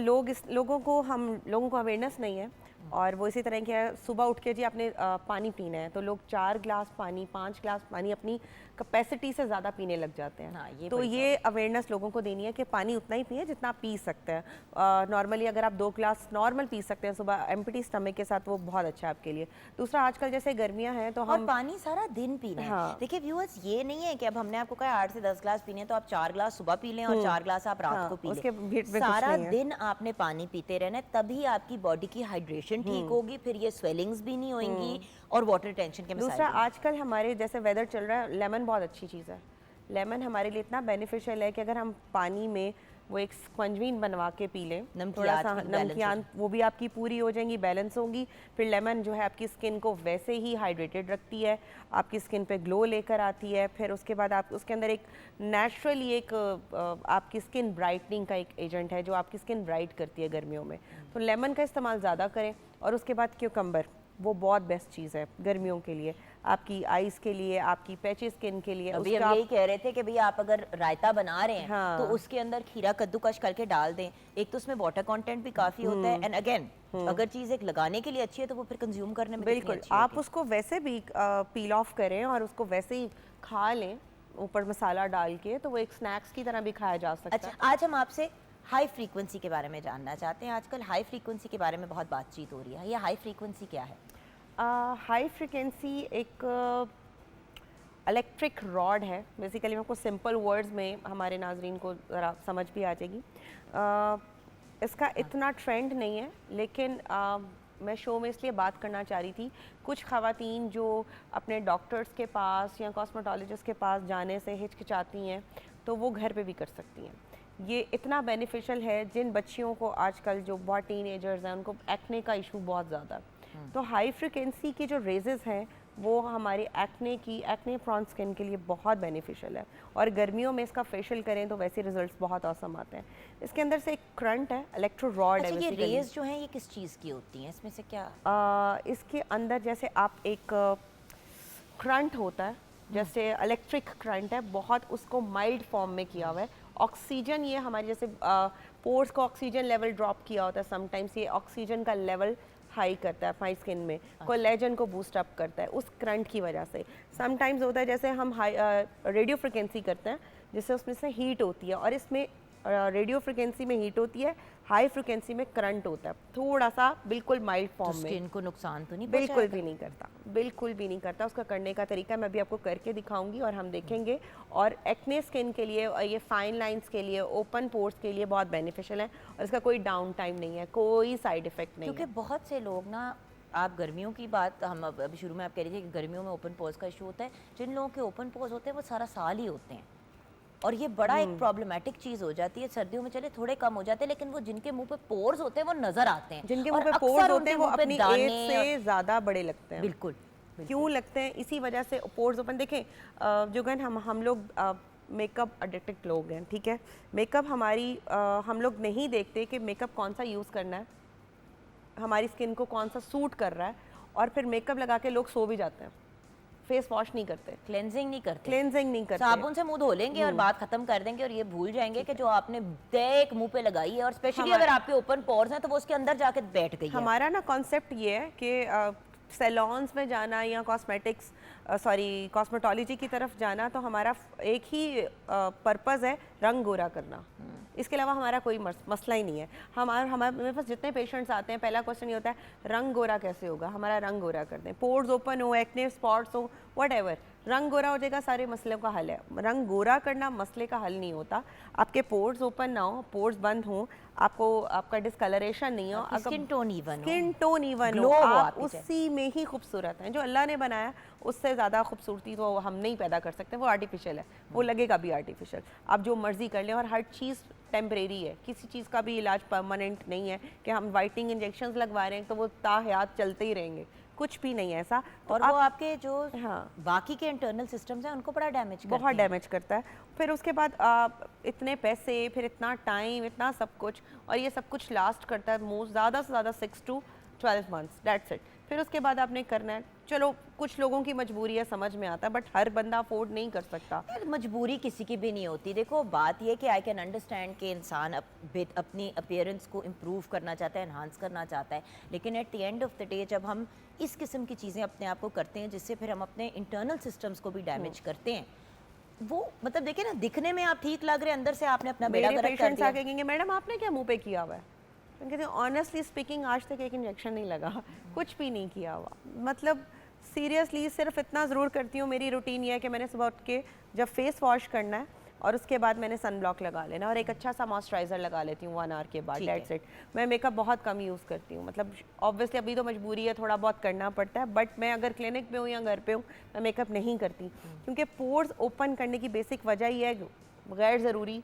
लोगों को अवेयरनेस नहीं है और वो इसी तरह के सुबह उठ के जी आपने पानी पीना है तो लोग 4 ग्लास पानी, 5 ग्लास पानी अपनी कैपेसिटी से ज़्यादा पीने लग जाते हैं। हाँ, ये तो बड़ी ये अवेयरनेस लोगों को देनी है कि पानी उतना ही पिए जितना आप पी सकते हैं। नॉर्मली अगर आप 2 ग्लास नॉर्मल पी सकते हैं सुबह एम्प्टी स्टमक के साथ, वो बहुत अच्छा है आपके लिए। दूसरा, आजकल जैसे गर्मियाँ हैं तो और हम पानी सारा दिन पीना है। हाँ। देखिए व्यूअर्स, ये नहीं है कि अब हमने आपको कहा 8 से 10 ग्लास पीने हैं तो आप 4 ग्लास सुबह पी लें और 4 ग्लास आप रात हाँ, को पी उसके लें। भीड़ में कुछ सारा नहीं है। दिन आपने पानी पीते रहना है, तभी आपकी बॉडी की हाइड्रेशन ठीक होगी, फिर ये स्वेलिंग्स भी नहीं होंगी और वाटर टेंशन के मसाइल दूसरा, भी नहीं। आजकल हमारे जैसे वेदर चल रहा है, लेमन बहुत अच्छी चीज़ है। लेमन हमारे लिए इतना बेनिफिशियल है कि अगर हम पानी में वो एक स्पंजवीन बनवा के पी लें, थोड़ा नमकियात सा भी balance नमकियान, वो भी आपकी पूरी हो जाएंगी, बैलेंस होंगी। फिर लेमन जो है आपकी स्किन को वैसे ही हाइड्रेटेड रखती है, आपकी स्किन पे ग्लो लेकर आती है। फिर उसके बाद आप उसके अंदर एक नेचुरली एक आपकी स्किन ब्राइटनिंग का एक एजेंट है जो आपकी स्किन ब्राइट करती है गर्मियों में। तो लेमन का इस्तेमाल ज़्यादा करें। और उसके बाद क्यूकम्बर, वो बहुत बेस्ट चीज़ है गर्मियों के लिए, आपकी आइज के लिए, आपकी पैची स्किन के लिए। अभी उसका हम यही कह रहे थे कि भैया आप अगर रायता बना रहे हैं हाँ। तो उसके अंदर खीरा कद्दूकश करके डाल दें। एक तो उसमें वाटर कंटेंट भी काफी होता है, एंड अगेन अगर चीज एक लगाने के लिए अच्छी है तो वो फिर कंज्यूम करने में कितनी बिल्कुल, अच्छी आप होगी। उसको वैसे भी पील ऑफ करें और उसको वैसे ही खा लें ऊपर मसाला डाल के, तो वो एक स्नैक्स की तरह भी खाया जा सकता अच्छा, है। आज हम आपसे हाई फ्रीक्वेंसी के बारे में जानना चाहते हैं। आजकल हाई फ्रीक्वेंसी के बारे में बहुत बातचीत हो रही है, ये हाई फ्रीक्वेंसी क्या है? हाई फ्रिक्वेंसी एक इलेक्ट्रिक रॉड है बेसिकली। मैं आपको सिंपल वर्ड्स में हमारे नाजरीन को ज़रा समझ भी आ जाएगी। इसका इतना ट्रेंड नहीं है, लेकिन मैं शो में इसलिए बात करना चाह रही थी, कुछ ख़वातीन जो अपने डॉक्टर्स के पास या कॉस्मेटोलॉजिस्ट के पास जाने से हिचकिचाती हैं, तो वो घर पे भी कर सकती हैं। ये इतना बेनिफिशियल है जिन बच्चियों को आजकल जो बहुत टीनेजर्स हैं उनको एक्ने का इशू बहुत ज़्यादा है। तो हाई फ्रिक्वेंसी के जो रेजेस हैं वो हमारी एक्ने प्रॉन स्किन के लिए बहुत बेनिफिशियल है, और गर्मियों में इसका फेशियल करें तो वैसे रिजल्ट्स बहुत औसम आते हैं। इसके अंदर से एक करंट है, इलेक्ट्रो रॉड है। ये रेज जो हैं ये किस चीज़ की होती हैं, इसमें से क्या? इसके अंदर जैसे आप एक करंट होता है, जैसे इलेक्ट्रिक करंट है, बहुत उसको माइल्ड फॉर्म में किया हुआ है। ऑक्सीजन, ये हमारे जैसे पोर्स का ऑक्सीजन लेवल ड्रॉप किया होता है, समटाइम्स ये ऑक्सीजन का लेवल हाई करता है हमारी स्किन में, कोलेजन को बूस्ट अप करता है उस करंट की वजह से। समटाइम्स होता है जैसे हम हाई रेडियो फ्रिक्वेंसी करते हैं, जिससे उसमें से हीट होती है, और इसमें रेडियो फ्रिक्वेंसी में हीट होती है, हाई फ्रिक्वेंसी में करंट होता है, थोड़ा सा बिल्कुल माइल्ड फॉर्म में। स्किन को नुकसान तो नहीं बिल्कुल भी नहीं करता, बिल्कुल भी नहीं करता। उसका करने का तरीका मैं भी आपको करके दिखाऊंगी और हम देखेंगे। और एक्ने स्किन के लिए और ये फाइन लाइंस के लिए, ओपन पोर्स के लिए बहुत बेनिफिशियल है, और इसका कोई डाउन टाइम नहीं है, कोई साइड इफेक्ट नहीं है। क्योंकि बहुत से लोग ना, आप गर्मियों की बात हम अभी शुरू में आप कह रही थी कि गर्मियों में ओपन पोर्स का इशू होता है। जिन लोगों के ओपन पोर्स होते हैं वो सारा साल ही होते हैं, और ये बड़ा एक प्रॉब्लमेटिक चीज़ हो जाती है। सर्दियों में चले थोड़े कम हो जाते हैं, लेकिन वो जिनके मुंह पे पोर्स होते हैं वो नजर आते हैं। जिनके मुंह पे पोर्स होते हैं वो अपनी एज से ज़्यादा बड़े लगते हैं। बिल्कुल। क्यों लगते हैं? इसी वजह से पोर्स ओपन। देखें जोगन, हम लोग मेकअप एडिक्टेड लोग हैं, ठीक है। मेकअप हम लोग नहीं देखते कि मेकअप कौन सा यूज़ करना है, हमारी स्किन को कौन सा सूट कर रहा है, और फिर मेकअप लगा के लोग सो भी जाते हैं, फेस वॉश नहीं करते, क्लेंजिंग नहीं करते, साबुन से मुंह धो लेंगे और बात खत्म कर देंगे, और ये भूल जाएंगे कि जो आपने देख मुंह पे लगाई है, और स्पेशली अगर आपके ओपन पोर्स हैं तो वो उसके अंदर जाके बैठ गई है। हमारा ना कॉन्सेप्ट ये है कि सैलॉन्स में जाना या कॉस्मेटोलॉजी की तरफ जाना, तो हमारा एक ही पर्पज़ है, रंग गोरा करना। इसके अलावा हमारा कोई मसला ही नहीं है। हमारे पास जितने पेशेंट्स आते हैं, पहला क्वेश्चन ये होता है, रंग गोरा कैसे होगा? हमारा रंग गोरा कर दें, पोर्स ओपन हो, एक्ने स्पॉट्स हो, व्हाटएवर, रंग गोरा हो जाएगा, सारे मसलों का हल है। रंग गोरा करना मसले का हल नहीं होता। आपके पोर्स ओपन ना हो, पोर्स बंद हो, आपका डिस्कलरेशन नहीं हो, स्किन टोन इवन हो, आप उसी में ही खूबसूरत हैं। जो अल्लाह ने बनाया उससे ज़्यादा खूबसूरती तो हम नहीं पैदा कर सकते, वो आर्टिफिशियल है, वो लगेगा भी आर्टिफिशियल। आप जो मर्जी कर लें, और हर चीज़ टेम्परेरी है, किसी चीज़ का भी इलाज परमानेंट नहीं है कि हम वाइटनिंग इंजेक्शंस लगवा रहे हैं तो वो ताहयात चलते ही रहेंगे, कुछ भी नहीं है ऐसा। तो और वो आपके जो बाकी के इंटरनल सिस्टम्स हैं उनको बड़ा बहुत डैमेज करता है। फिर उसके बाद इतने पैसे, फिर इतना टाइम, इतना सब कुछ, और ये सब कुछ लास्ट करता है मोस्ट ज़्यादा से ज़्यादा 6 to 12 months, दैट्स इट। फिर उसके बाद आपने करना है, चलो कुछ लोगों की मजबूरी है, समझ में आता है, बट हर बंदा अफोर्ड नहीं कर सकता। मजबूरी किसी की भी नहीं होती। देखो बात ये कि आई कैन अंडरस्टैंड कि इंसान अपनी अपीयरेंस को इम्प्रूव करना चाहता है, इन्हांस करना चाहता है, लेकिन at the end of the day जब हम इस किस्म की चीज़ें अपने आप को करते हैं जिससे फिर हम अपने इंटरनल सिस्टम्स को भी डैमेज करते हैं, वो मतलब देखिए ना, दिखने में आप ठीक लग रहे हैं, अंदर से आपने अपना बेड़ा गर्क कर दिया। आके कहेंगे मैडम आपने क्या मुंह पे किया हुआ है? कहते हैं ऑनेस्टली स्पीकिंग आज तक एक इंजेक्शन नहीं लगा, कुछ भी नहीं किया हुआ। मतलब सीरियसली सिर्फ इतना ज़रूर करती हूँ, मेरी रूटीन ये है कि मैंने सुबह उठ के जब फेस वॉश करना है और उसके बाद मैंने सन ब्लॉक लगा लेना और एक अच्छा सा मॉइस्चराइज़र लगा लेती हूँ 1 आवर के बाद, दैट्स इट। मैं मेकअप बहुत कम यूज़ करती हूँ, मतलब ऑब्वियसली अभी तो मजबूरी है, थोड़ा बहुत करना पड़ता है, बट मैं अगर क्लिनिक पे हूँ या घर पे हूँ मैं मेकअप नहीं करती, क्योंकि पोर्स ओपन करने की बेसिक वजह ये है गैर ज़रूरी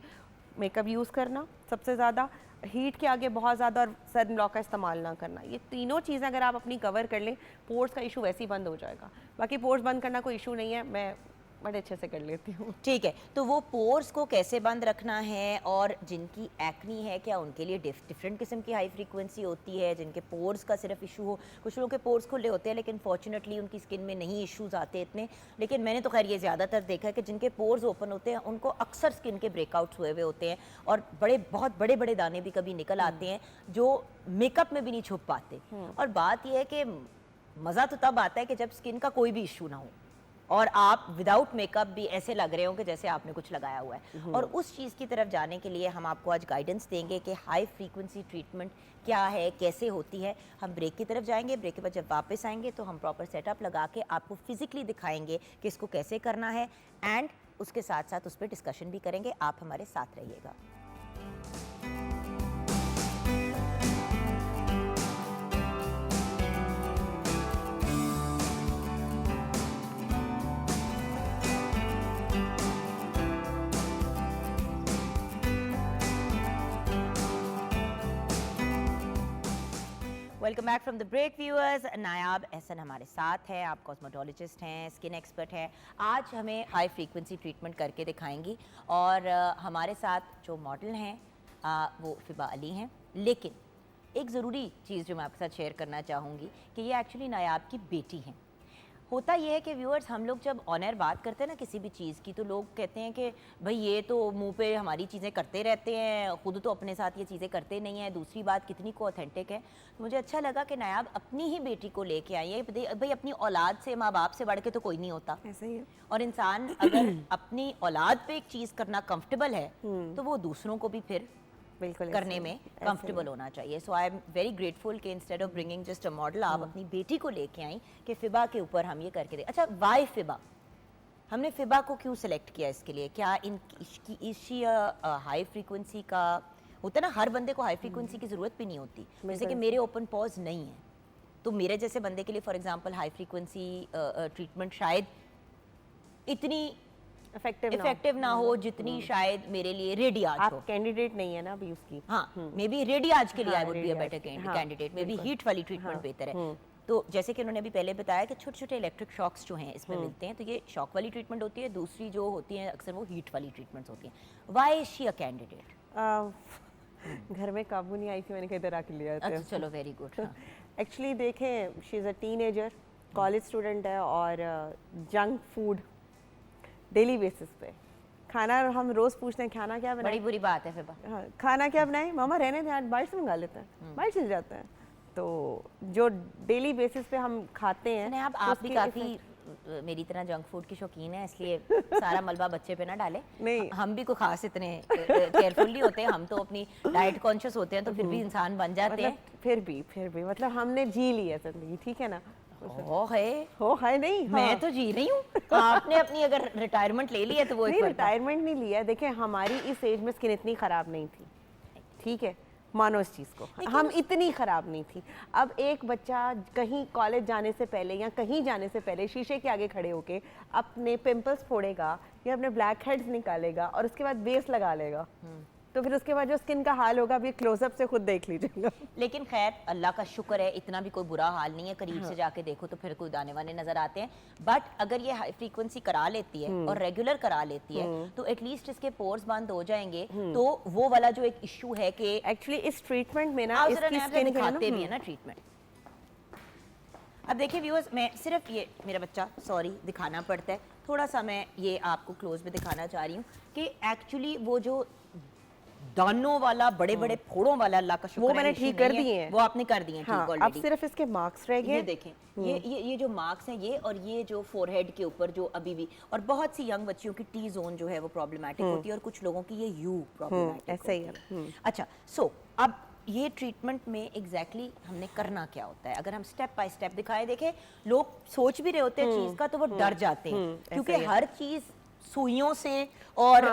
मेकअप यूज़ करना, सबसे ज़्यादा हीट के आगे बहुत ज़्यादा, और सन ब्लॉक का इस्तेमाल ना करना। ये तीनों चीज़ें अगर आप अपनी कवर कर लें, पोर्स का इशू वैसे ही बंद हो जाएगा। बाकी पोर्स बंद करना कोई इशू नहीं है, मैं बड़े अच्छे से कर लेती हूँ। ठीक है, तो वो पोर्स को कैसे बंद रखना है, और जिनकी एक्नी है क्या उनके लिए डिफरेंट किस्म की हाई फ्रीक्वेंसी होती है? जिनके पोर्स का सिर्फ इशू हो, कुछ लोगों के पोर्स खुले होते हैं लेकिन फॉर्चुनेटली उनकी स्किन में नहीं इश्यूज आते इतने, लेकिन मैंने तो खैर ये ज़्यादातर देखा है कि जिनके पोर्स ओपन होते हैं उनको अक्सर स्किन के ब्रेकआउट्स हुए होते हैं, और बहुत बड़े बड़े दाने भी कभी निकल आते हैं जो मेकअप में भी नहीं छुप पाते। और बात यह है कि मज़ा तो तब आता है कि जब स्किन का कोई भी इशू ना हो, और आप विदाउट मेकअप भी ऐसे लग रहे हो कि जैसे आपने कुछ लगाया हुआ है। और उस चीज़ की तरफ जाने के लिए हम आपको आज गाइडेंस देंगे कि हाई फ्रीक्वेंसी ट्रीटमेंट क्या है, कैसे होती है। हम ब्रेक की तरफ जाएंगे, ब्रेक के बाद जब वापस आएंगे तो हम प्रॉपर सेटअप लगा के आपको फिजिकली दिखाएंगे कि इसको कैसे करना है, एंड उसके साथ साथ उस पर डिस्कशन भी करेंगे। आप हमारे साथ रहिएगा। Welcome back from the break viewers. Nayab Ahsan हमारे साथ है, आप कॉस्मेटोलॉजिस्ट हैं, स्किन एक्सपर्ट हैं। आज हमें हाई फ्रीक्वेंसी ट्रीटमेंट करके दिखाएंगी और हमारे साथ जो मॉडल हैं वो फिबा अली हैं। लेकिन एक ज़रूरी चीज़ जो मैं आपके साथ शेयर करना चाहूँगी कि ये एक्चुअली नायाब की बेटी हैं। होता ये है कि व्यूअर्स, हम लोग जब ऑन एयर बात करते हैं ना किसी भी चीज़ की, तो लोग कहते हैं कि भाई ये तो मुंह पे हमारी चीज़ें करते रहते हैं, खुद तो अपने साथ ये चीज़ें करते नहीं हैं, दूसरी बात कितनी को ऑथेंटिक है। तो मुझे अच्छा लगा कि नायाब अपनी ही बेटी को लेके आई है। भाई अपनी औलाद से, माँ बाप से बढ़ के तो कोई नहीं होता। ऐसा ही है। और इंसान अगर अपनी औलाद पे एक चीज़ करना कंफर्टेबल है तो वो दूसरों को भी फिर बिल्कुल करने में कंफर्टेबल होना चाहिए। सो आई एम वेरी ग्रेटफुल कि instead of bringing just a model आप अपनी बेटी को लेके आई कि फिबा के ऊपर हम ये करके दे। अच्छा, वाई फिबा? हमने फिबा को क्यों सिलेक्ट किया इसके लिए? क्या इसकी हाई फ्रीक्वेंसी का होता है ना, हर बंदे को हाई फ्रीक्वेंसी की ज़रूरत भी नहीं होती। जैसे कि मेरे ओपन पॉज नहीं है, तो मेरे जैसे बंदे के लिए for example high frequency treatment शायद इतनी इफेक्टिव ना हो जितनी शायद मेरे लिए रेडियाज हो। आप कैंडिडेट नहीं है ना अभी उसकी। हाँ, मे बी रेडियाज के लिए I would be a better candidate. May be heat वाली ट्रीटमेंट बेहतर है। तो जैसे कि उन्होंने अभी पहले बताया कि छोटे छोटे इलेक्ट्रिक शॉक्स जो हैं इसमें मिलते हैं, तो ये शॉक वाली ट्रीटमेंट होती है। दूसरी जो होती है अक्सर वो हीट वाली ट्रीटमेंट्स होती हैं। Why is she a candidate? घर में काबू नहीं आई थी, मैंने कहा इधर आके लिया। अच्छा, चलो वेरी गुड। एक्चुअली देखें, she is a teenager, college student है और जंक फूड डेली बेसिस पे खाना। हम रोज़ पूछते हैं खाना क्या बनाए, बड़ी बुरी बात है फिबा। हाँ, खाना क्या बनाए, मामा रहने दें, आज बाहर से मंगा लेते हैं, बाहर चले जाते हैं। तो जो डेली बेसिस पे हम खाते हैं, आप भी काफ़ी मेरी तरह जंक फूड की शौकीन है, इसलिए सारा मलबा बच्चे पे ना डाले। नहीं, हम भी कोई खास इतने केयरफुल नहीं होते, हम तो अपनी डाइट कॉन्शियस होते हैं, तो फिर भी इंसान बन जाते हैं। फिर भी मतलब हमने जी ली है जिंदगी, ठीक है ना। हो है नहीं, मैं तो जी रही हूँ। आपने अपनी अगर रिटायरमेंट ले ली है तो वो नहीं, रिटायरमेंट नहीं लिया। देखें, हमारी इस एज में स्किन इतनी खराब नहीं थी, ठीक है, मानो इस चीज़ को, हम इतनी ख़राब नहीं थी। अब एक बच्चा कहीं कॉलेज जाने से पहले या कहीं जाने से पहले शीशे के आगे खड़े होके अपने पिंपल्स फोड़ेगा या अपने ब्लैक हेड्स निकालेगा और उसके बाद बेस लगा लेगा, तो फिर उसके बाद जो स्किन का हाल होगा अभी क्लोजअप से खुद देख लीजिएगा। लेकिन खैर अल्लाह का शुक्र है, इतना भी कोई बुरा हाल नहीं है। करीब से जाके देखो तो फिर कोई दाने वाने नजर आते हैं। बट अगर ये हाई फ्रीक्वेंसी करा लेती है और रेगुलर करा लेती है तो एटलीस्ट इसके पोर्स बंद हो जाएंगे। तो वो वाला जो एक इशू है कि एक्चुअली इस ट्रीटमेंट में ना इसकी स्किन दिखाते भी है ना ट्रीटमेंट। अब देखिए व्यूअर्स, मैं सिर्फ ये मेरा बच्चा सॉरी दिखाना पड़ता है थोड़ा सा, मैं ये आपको क्लोज में दिखाना चाह रही हूँ कि एक्चुअली वो जो दानों वाला, बड़े बड़े फोड़ों वाला, अल्लाह का शुक्र वो है मैंने ठीक कर दिए हैं, वो आपने कर दिए हैं। हाँ, ठीक, अब सिर्फ इसके मार्क्स रह गए। ये देखें, ये जो मार्क्स हैं ये, और ये जो फोरहेड के ऊपर जो अभी भी, और बहुत सी यंग बच्चियों की टी जोन जो है वो प्रॉब्लमैटिक होती है और कुछ लोगों की ये यू प्रॉब्लमैटिक ऐसा ही है। अच्छा, सो अब ये ट्रीटमेंट में एग्जैक्टली हमने करना क्या होता है? अगर हम स्टेप बाय स्टेप दिखाए, देखें लोग सोच भी रहे होते हैं चीज का तो वो डर जाते हैं क्योंकि हर चीज सुइयों से और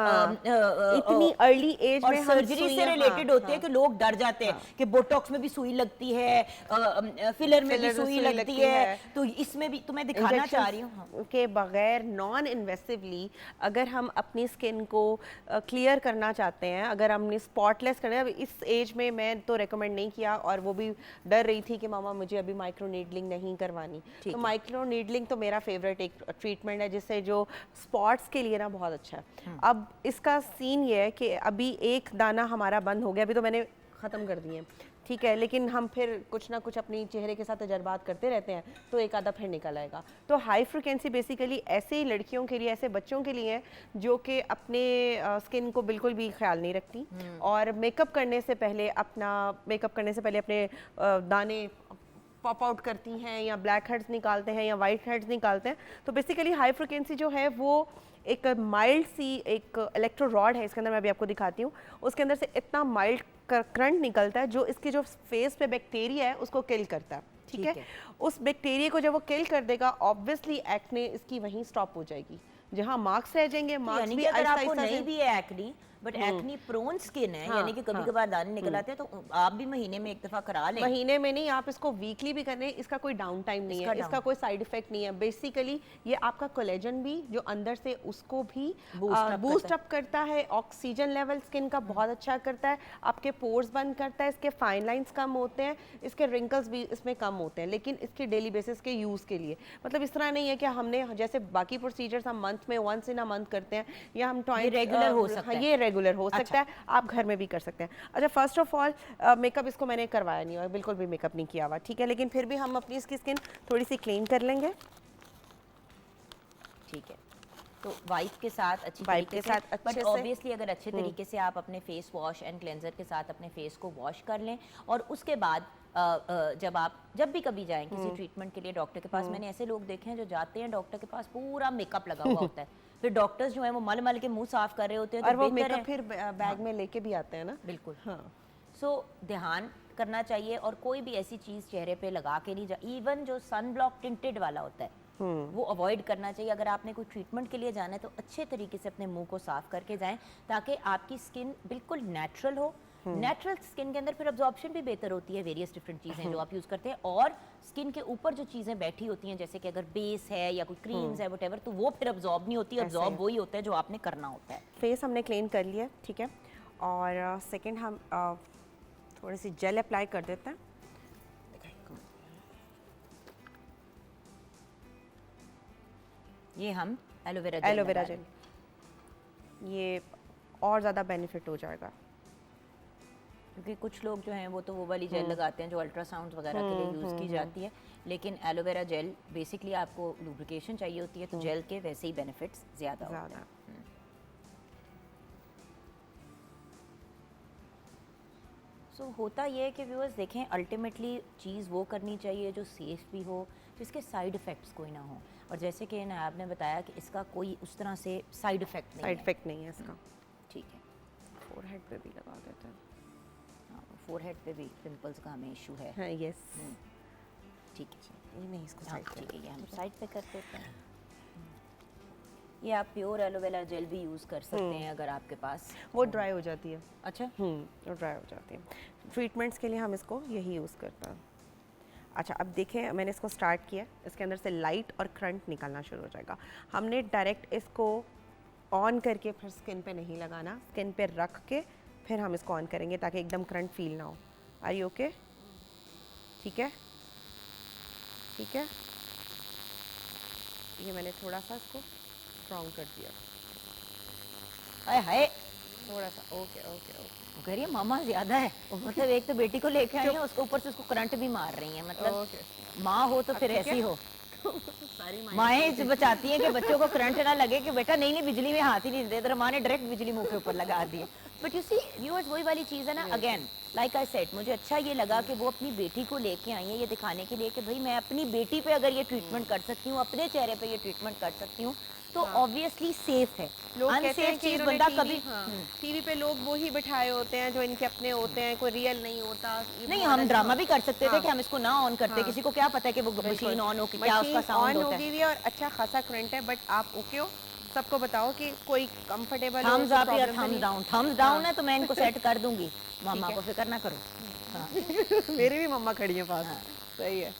इतनी अर्ली एज में सर्जरी से रिलेटेड होते हैं कि लोग डर जाते हैं कि बोटॉक्स में भी सुई लगती है, फिलर में भी सुई लगती है, तो इसमें भी तो मैं दिखाना चाह रही हूँ के बगैर नॉन इन्वेसिवली अगर हम अपनी स्किन को क्लियर करना चाहते हैं, अगर हमने स्पॉटलेस करना है। इस एज में मैं तो रेकमेंड नहीं किया, और वो भी डर रही थी कि मामा मुझे अभी माइक्रो नीडलिंग नहीं करवानी। तो माइक्रो नीडलिंग तो मेरा फेवरेट एक ट्रीटमेंट है जिससे जो स्पॉट्स के लिए ना बहुत अच्छा है। अब इसका सीन ये है कि अभी एक दाना हमारा बंद हो गया, अभी तो मैंने ख़त्म कर दिए, ठीक है, लेकिन हम फिर कुछ ना कुछ अपनी चेहरे के साथ तजर्बात करते रहते हैं, तो एक आधा फिर निकल आएगा। तो हाई फ्रिक्वेंसी बेसिकली ऐसे ही लड़कियों के लिए, ऐसे बच्चों के लिए है जो कि अपने स्किन को बिल्कुल भी ख्याल नहीं रखती और मेकअप करने से पहले अपने दाने पॉप आउट करती हैं या ब्लैक हेड्स निकालते हैं या वाइट हेड्स निकालते हैं। तो बेसिकली हाई फ्रिक्वेंसी जो है वो एक माइल्ड सी एक इलेक्ट्रो रॉड है, इसके अंदर मैं अभी आपको दिखाती हूँ। उसके अंदर से इतना माइल्ड करंट निकलता है जो इसके जो फेस पे बैक्टीरिया है उसको किल करता है, ठीक है। उस बैक्टीरिया को जब वो किल कर देगा, ऑब्वियसली एक्ने इसकी वहीं स्टॉप हो जाएगी। जहाँ मार्क्स रह जाएंगे, मार्क्स भी अगर आपको आहिस्ता नहीं भी है acne but acne prone skin है, यानी कि कभी कभार दाने निकल आते हैं, तो आप भी महीने में एक दफा करा लें। महीने में नहीं, आप इसको वीकली भी करें, इसका कोई डाउन टाइम नहीं है, इसका कोई साइड इफेक्ट नहीं है। बेसिकली ये आपका कोलेजन भी जो अंदर से उसको भी बूस्ट अप करता है, ऑक्सीजन लेवल स्किन का बहुत अच्छा करता है, आपके पोर्स बंद करता है, इसके फाइन लाइंस कम होते हैं, इसके रिंकल्स भी इसमें कम होते हैं, लेकिन इसके डेली बेसिस के यूज़ के लिए। मतलब इस तरह नहीं है कि हमने जैसे बाकी प्रोसीजर्स हम मंथ में वंस इन अ मंथ करते हैं या हम रेगुलर हो सकता है, ये रेगुलर हो सकता है, आप घर में भी कर सकते हैं। अच्छा, फर्स्ट ऑफ ऑल मेकअप इसको मैंने करवाया नहीं, और बिल्कुल भी मेकअप नहीं किया हुआ, ठीक है, लेकिन फिर भी हम अपनी इसकी स्किन थोड़ी सी क्लीन कर लेंगे, ठीक है। तो वाइप के साथ अच्छी वाइप तरीके के साथ से, अच्छे बट से ऑब्वियसली अगर अच्छे तरीके से आप अपने फेस वॉश एंड क्लेंजर के साथ अपने फेस को वॉश कर लें, और उसके बाद जब भी कभी जाएं किसी ट्रीटमेंट के लिए डॉक्टर के पास, मैंने ऐसे लोग देखे हैं जो जाते हैं डॉक्टर के पास पूरा मेकअप लगा हुआ होता है, फिर डॉक्टर्स जो है वो मल मल के मुंह साफ कर रहे होते हैं, और वो मेकअप फिर बैग में लेके भी आते हैं ना। बिल्कुल, हाँ। सो ध्यान करना चाहिए, और कोई भी ऐसी चीज चेहरे पे लगा के नहीं इवन जो सन ब्लॉक टिंटेड वाला होता है वो अवॉइड करना चाहिए। अगर आपने कोई ट्रीटमेंट के लिए जाना है तो अच्छे तरीके से अपने मुंह को साफ करके जाएं, ताकि आपकी स्किन बिल्कुल नेचुरल हो। नेचुरल स्किन के अंदर फिर अब्जॉर्प्शन भी बेहतर होती है, वेरियस डिफरेंट चीज़ें जो आप यूज़ करते हैं, और स्किन के ऊपर जो चीज़ें बैठी होती हैं, जैसे कि अगर बेस है या कोई क्रीम्स है वट एवर, तो वो फिर अब्जॉर्ब नहीं होती, अब्जॉर्ब वही होता है जो आपने करना होता है। फेस हमने क्लीन कर लिया, ठीक है, और सेकेंड हम थोड़ी सी जेल अप्लाई कर देते हैं। ये हम एलोवेरा जेल, ये और ज़्यादा बेनिफिट हो जाएगा, क्योंकि कुछ लोग जो हैं वो तो वो वाली जेल लगाते हैं जो अल्ट्रासाउंड वगैरह के लिए यूज़ की जाती है, लेकिन एलोवेरा जेल बेसिकली आपको लुब्रिकेशन चाहिए होती है, तो जेल के वैसे ही बेनिफिट्स ज़्यादा होते हैं। सो होता ये है कि व्यूअर्स देखें, अल्टीमेटली चीज़ वो करनी चाहिए जो सेफ़ भी हो, जिसके साइड इफ़ेक्ट्स कोई ना हो, और जैसे कि ना आपने बताया कि इसका कोई उस तरह से साइड इफ़ेक्ट नहीं है इसका, ठीक है। फोरहेड पे भी लगा देते हैं, हाँ, फोरहेड पे भी पिंपल्स का हमें इशू है। हाँ, यस, ठीक है, ये नहीं, इसको साइड ठीक है, ये हम साइड पे कर देते हैं। ये आप प्योर एलोवेरा जेल भी यूज़ कर सकते हैं अगर आपके पास, वो ड्राई हो जाती है। अच्छा, वो ड्राई हो जाती है। ट्रीटमेंट्स के लिए हम इसको यही यूज़ करते हैं। अच्छा, अब देखें, मैंने इसको स्टार्ट किया, इसके अंदर से लाइट और करंट निकलना शुरू हो जाएगा। हमने डायरेक्ट इसको ऑन करके फिर स्किन पे नहीं लगाना, स्किन पे रख के फिर हम इसको ऑन करेंगे ताकि एकदम करंट फील ना हो। Are you okay? ठीक है, ठीक है, ये मैंने थोड़ा सा इसको स्ट्रॉन्ग कर दिया, हाय हाय, थोड़ा सा, ओके ओके ओके। वो कह रही है मामा ज़्यादा है, मतलब एक तो बेटी को लेके आई है, उसके ऊपर से उसको करंट भी मार रही है, मतलब माँ हो तो फिर ऐसी हो। माएँ बचाती हैं कि बच्चों को करंट ना लगे कि बेटा नहीं नहीं बिजली में हाथ ही नहीं देते, तो माँ ने डायरेक्ट बिजली मुंह के ऊपर लगा दी। बट यू सी व्यूअर्स, वही वाली चीज़ है ना, अगेन लाइक आई सेड, मुझे अच्छा ये लगा कि वो अपनी बेटी को लेके आई है ये दिखाने के लिए कि भाई मैं अपनी बेटी पे अगर ये ट्रीटमेंट कर सकती हूँ, अपने चेहरे पे ये ट्रीटमेंट कर सकती हूँ, तो ऑब्वियसली सेफ है। अनसेफ चीज बंदा कभी टीवी पे लोग वो ही बिठाए होते हैं जो इनके अपने होते हैं, कोई रियल नहीं होता। नहीं, हम ड्रामा भी कर सकते थे कि हम इसको ना ऑन करते, किसी को क्या पता है कि वो मशीन ऑन हो, क्या उसका साउंड होता है। और अच्छा खासा करंट है, बट आप ओके हो? सबको बताओ कि कोई कंफर्टेबल थम्स अप या थम्स डाउन। थम्स डाउन है तो मैं इनको सेट कर दूंगी, मामा को फिक्र ना करो। मेरी भी मम्मा खड़ी है पास, सही है।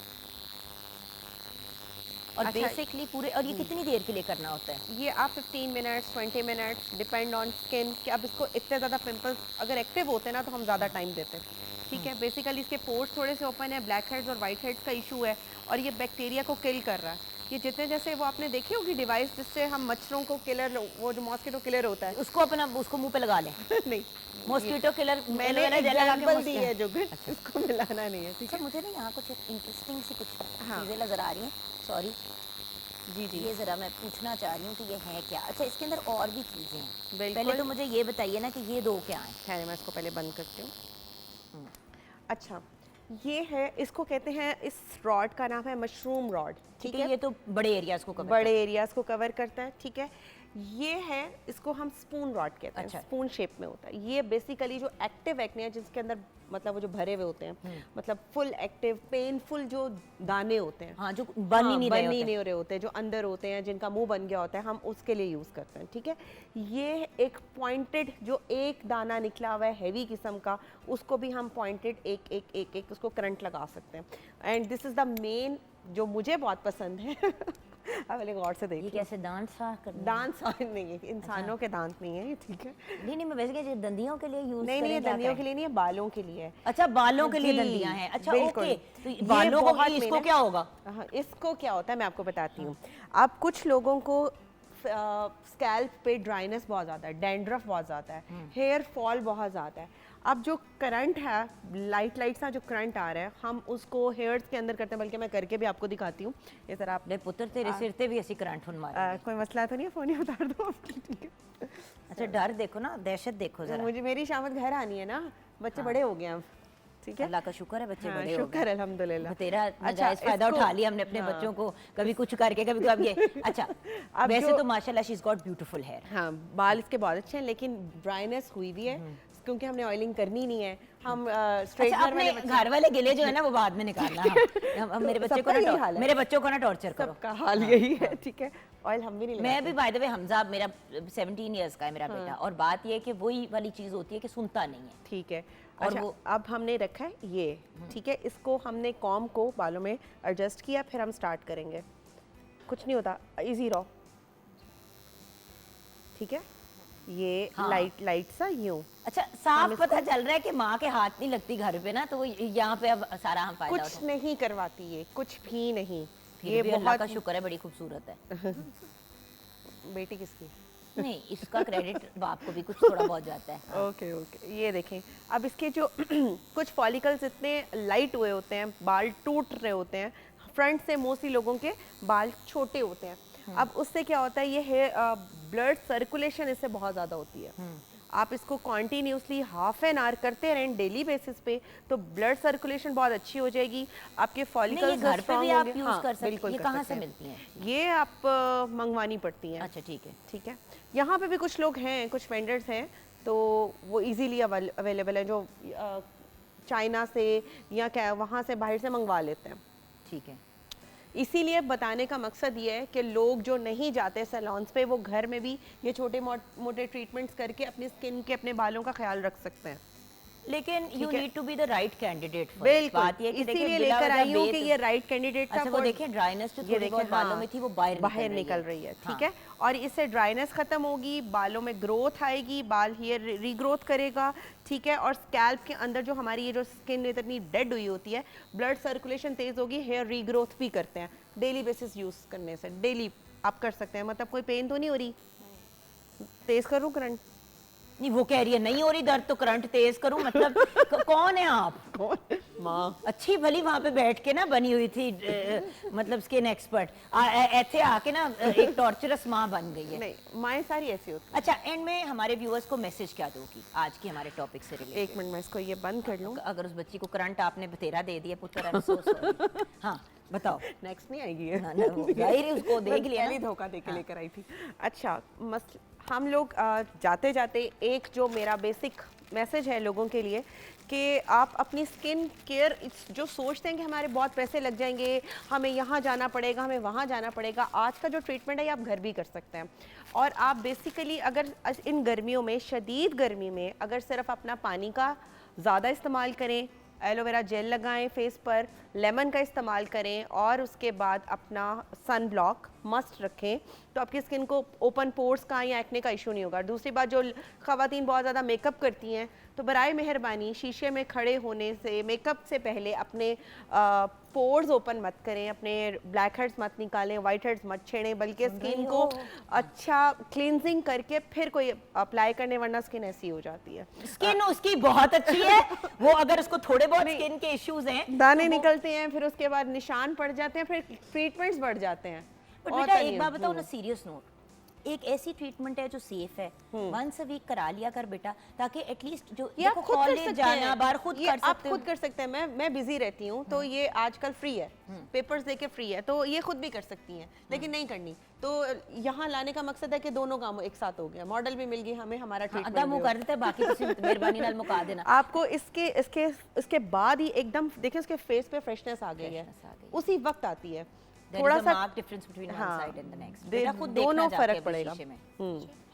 और बेसिकली पूरे, और ये कितनी देर के लिए करना होता है? ये आप 15 minutes 20 minutes depend on skin कि अब इसको इतने ज़्यादा पिंपल्स अगर एक्टिव होते हैं ना तो हम ज़्यादा टाइम देते हैं, ठीक है। बेसिकली इसके पोर्स थोड़े से ओपन है, ब्लैक हेड्स और वाइट हेड्स का इशू है, और ये बैक्टीरिया को किल कर रहा है। ये जितने जैसे वो आपने देखी होगी डिवाइस जिससे हम मच्छरों को किलर, वो जो मॉस्किटो किलर होता है, उसको अपना उसको मुंह पे लगा लें। नहीं, मॉस्किटो किलर मैंने एग्जांपल दी है जो इसको मिलाना नहीं है, ठीक है। मुझे ना यहाँ कुछ इंटरेस्टिंग सी कुछ चीज़ें नज़र आ रही हैं, सॉरी जी जी, ये ज़रा मैं पूछना चाह रही हूँ कि ये है क्या। अच्छा, इसके अंदर और भी चीज़ें हैं, पहले तो मुझे ये बताइए ना कि ये दो क्या हैं। खैर, मैं इसको पहले बंद करती हूँ। अच्छा, ये है, इसको कहते हैं, इस रॉड का नाम है मशरूम रॉड। ठीक है, ये तो बड़े एरियाज को कवर बड़े एरियाज को कवर करता है। ठीक है, ये है, इसको हम स्पून रॉड कहते हैं। अच्छा। स्पून शेप में होता है। ये बेसिकली जो एक्टिव एक्ने है, जिसके अंदर मतलब वो जो भरे हुए होते हैं, मतलब फुल एक्टिव पेनफुल जो दाने होते हैं, हाँ, जो बन ही नहीं रहे होते। नहीं हो रहे होते, जो अंदर होते हैं, जिनका मुंह बन गया होता है, हम उसके लिए यूज करते हैं। ठीक है, ये एक पॉइंटेड जो एक दाना निकला हुआ है हैवी किस्म का, उसको भी हम पॉइंटेड एक एक एक एक उसको करंट लगा सकते हैं। And this is the main जो मुझे बहुत पसंद है। अब पहले गौर से ये देखिए, कैसे दांत साफ करना है? दांत साफ नहीं है, इंसानों के दांत नहीं है ये। ठीक है, नहीं, मैं वैसे क्या दंदियों के लिए यूज नहीं नहीं, ये दंदियों के लिए नहीं है, बालों के लिए है। अच्छा, बालों के लिए जी, दंदियां हैं। अच्छा, बिल्कुल। ओके, तो ये बालों को बहुत इसको main है। क्या होगा? हाँ, इसको क्या होता है मैं आपको बताती हूँ। अब कुछ लोगों को स्कैल्प पे ड्राइनेस बहुत ज़्यादा है, डैंड्रफ बहुत ज़्यादा है, हेयर फॉल बहुत ज़्यादा है। अब जो करंट है, लाइट सा जो करंट आ रहा है, हम उसको हेयर्स के अंदर करते हैं, बल्कि मैं करके भी आपको दिखाती हूँ। ये सर आप ले पुत्र तेरे सिर ते भी ऐसी करंट हुन मारे। कोई मसला तो नहीं है, फ़ोन ही उतार दो आपकी। ठीक है, अच्छा, डर देखो ना, दहशत देखो जरा। मुझे मेरी शामत घर आनी है ना, बच्चे बड़े हो गए हैं अब। ठीक है, अल्लाह का शुक्र है बच्चे हाँ, बड़े हो शुक्र गए। अल्हम्दुलिल्लाह। तेरा अच्छा, नजायज फायदा इसको- उठा लिया हमने अपने हाँ। बच्चों को, कभी कुछ करके कभी कभी ये। अच्छा, अब वैसे जो- तो माशाल्लाह she is got beautiful hair. हाँ, बाल इसके बहुत अच्छे हैं, लेकिन ड्राइनेस हुई हुई है क्योंकि हमने ऑयलिंग करनी नहीं है। हम अच्छा, स्ट्रेटनर अपने वाले घर वाले गिले जो है ना वो बाद में निकालना। हाँ। अब मेरे बच्चे को सबका यही हाल ना है। मेरे बच्चों को ना टॉर्चर करो। सबका हाल यही है। ठीक है, ऑयल हम भी नहीं मैं लगाते। भी बाय द वे, हमजा मेरा 17 इयर्स का है मेरा बेटा, और बात ये है कि वही वाली चीज होती है कि सुनता नहीं है। ठीक है, और अच्छा, वो- अब हमने रखा है ये। ठीक है, इसको हमने कॉम को बालों में एडजस्ट किया, फिर हम स्टार्ट करेंगे। कुछ नहीं होता, इजी रहो। ठीक है, ये हाँ। लाइट सा यूं। अच्छा, साफ पता चल रहा है कि माँ के हाथ नहीं लगती घर पे ना, तो वो यहाँ पे अब सारा हम फायदा कुछ नहीं करवाती ये, कुछ भी नहीं। ये भी अल्लाह का शुक्र है, बड़ी खूबसूरत है। बेटी किसकी? नहीं, इसका क्रेडिट बाप को भी कुछ थोड़ा बहुत जाता है। ओके ओके, ये देखें, अब इसके जो कुछ फॉलिकल्स इतने लाइट हुए होते हैं, बाल टूट रहे होते हैं, फ्रंट से मोस्टली लोगों के बाल छोटे होते हैं। अब उससे क्या होता है, ये हेयर ब्लड सर्कुलेशन इससे बहुत ज़्यादा होती है। आप इसको कॉन्टीन्यूसली हाफ एन आवर करते रहें डेली बेसिस पे, तो ब्लड सर्कुलेशन बहुत अच्छी हो जाएगी, आपके नहीं, ये फॉलिकल्स घर पे भी आप यूज कर सकते बिल्कुल हैं। ये कर कहाँ सकते से हैं। मिलती हैं? ये आप मंगवानी पड़ती हैं। अच्छा, ठीक है। ठीक है, यहाँ पे भी कुछ लोग हैं, कुछ वेंडर्स हैं, तो वो इजीली अवेलेबल है, जो चाइना से या क्या वहाँ से बाहर से मंगवा लेते हैं। ठीक है, इसीलिए बताने का मकसद ये है कि लोग जो नहीं जाते सैलून्स पे, वो घर में भी ये छोटे मोटे ट्रीटमेंट्स करके अपनी स्किन के, अपने बालों का ख्याल रख सकते हैं। लेकिन यू है। Need to be the right candidate. बिल्कुल, बात ये है कि देखिए इसीलिए लेकर आई हूँ कि ये राइट कैंडिडेट था। अच्छा, वो देखिए ड्राइनेस जो ये थोड़ी देखिए, बहुत बालों हाँ, में थी वो बाहर निकल रही है। हाँ। ठीक है, और इससे ड्राइनेस खत्म होगी, बालों में ग्रोथ आएगी, बाल हेयर रीग्रोथ करेगा। ठीक है, और स्कैल्प के अंदर जो हमारी ये जो स्किन इतनी डेड हुई होती है, ब्लड सर्कुलेशन तेज होगी, हेयर रीग्रोथ भी करते हैं। डेली बेसिस यूज करने से डेली आप कर सकते हैं। मतलब कोई पेन तो नहीं हो रही? तेज करूँ करंट? नहीं, वो कह रही है नहीं हो रही दर्द तो करंट तेज करूं, मतलब कौन है आप? कौन? माँ। अच्छी भली वहां पे बैठ के ना बनी हुई थी, मतलब स्किन एक्सपर्ट, ऐसे आके ना एक टॉर्चरस माँ बन गई है। नहीं, माएँ सारी ऐसी होती अच्छा, एंड में हमारे व्यूअर्स को मैसेज क्या दोगी आज की हमारे टॉपिक से हैं। रिलेटेड? एक मिनट मैं इसको ये बंद कर लूँ। अगर उस बच्ची को करंट आपने बतेरा दे दिया पुत्र, I'm so sorry। हाँ, बताओ। नेक्स्ट नहीं आएगी ये। ना, वो जाहिर है, उसको देख लिया पहले ना। धोखा दे के लेकर आई थी। अच्छा, हम लोग जाते जाते एक जो मेरा बेसिक मैसेज है लोगों के लिए कि आप अपनी स्किन केयर, जो सोचते हैं कि हमारे बहुत पैसे लग जाएंगे, हमें यहाँ जाना पड़ेगा, हमें वहाँ जाना पड़ेगा, आज का जो ट्रीटमेंट है ये आप घर भी कर सकते हैं। और आप बेसिकली अगर इन गर्मियों में, शदीद गर्मी में, अगर सिर्फ अपना पानी का ज़्यादा इस्तेमाल करें, एलोवेरा जेल लगाएं फेस पर, लेमन का इस्तेमाल करें, और उसके बाद अपना सन ब्लॉक मस्ट रखें, तो आपकी स्किन को ओपन पोर्स का या एक्ने का इशू नहीं होगा। दूसरी बात, जो ख़वातीन बहुत ज़्यादा मेकअप करती हैं, तो बराए मेहरबानी शीशे में खड़े होने से, मेकअप से पहले अपने पोर्स ओपन मत करें, अपने ब्लैक हेड्स मत निकालें, वाइट हेड्स मत छेड़ें, बल्कि स्किन को अच्छा क्लींजिंग करके फिर कोई अप्लाई करने, वरना स्किन ऐसी हो जाती है। स्किन उसकी बहुत अच्छी है, वो अगर उसको थोड़े बहुत स्किन के इश्यूज हैं, दाने निकलते हैं, फिर उसके बाद निशान पड़ जाते हैं, फिर ट्रीटमेंट्स बढ़ जाते हैं। बट बेटा एक बात बताओ ना, सीरियस नोट, एक ऐसी ट्रीटमेंट है जो सेफ है, वंस अ वीक करा लिया कर बेटा, ताकि एटलीस्ट जो ये आप देखो खुद कर कॉलेज सकते जाना हैं, बाहर खुद ये कर आप सकते हो। खुद कर सकते हैं। मैं बिजी रहती हूँ तो ये आजकल फ्री है, पेपर्स देके फ्री है, तो ये खुद भी कर सकती हैं, लेकिन नहीं करनी। तो यहाँ लाने का मकसद है कि दोनों काम एक साथ हो गया, मॉडल भी मिल गई हमें, हमारा अदा ट्रीटमेंट मुंह कर देते हैं, बाकी तुसी मेहरबानी नाल मुका देना। आपको इसके इसके इसके बाद ही एकदम देखिए उसके फेस पे फ्रेशनेस आ गई है, Freshness आ गई। उसी वक्त आती है। थोड़ा थोड़ा सा मार्क डिफरेंस बिटवीन वन हाँ, साइड एंड द नेक्स्ट, दे- बेटा खुद दोनों देखना जाके फर्क अभी पड़ेगा। शीशे में।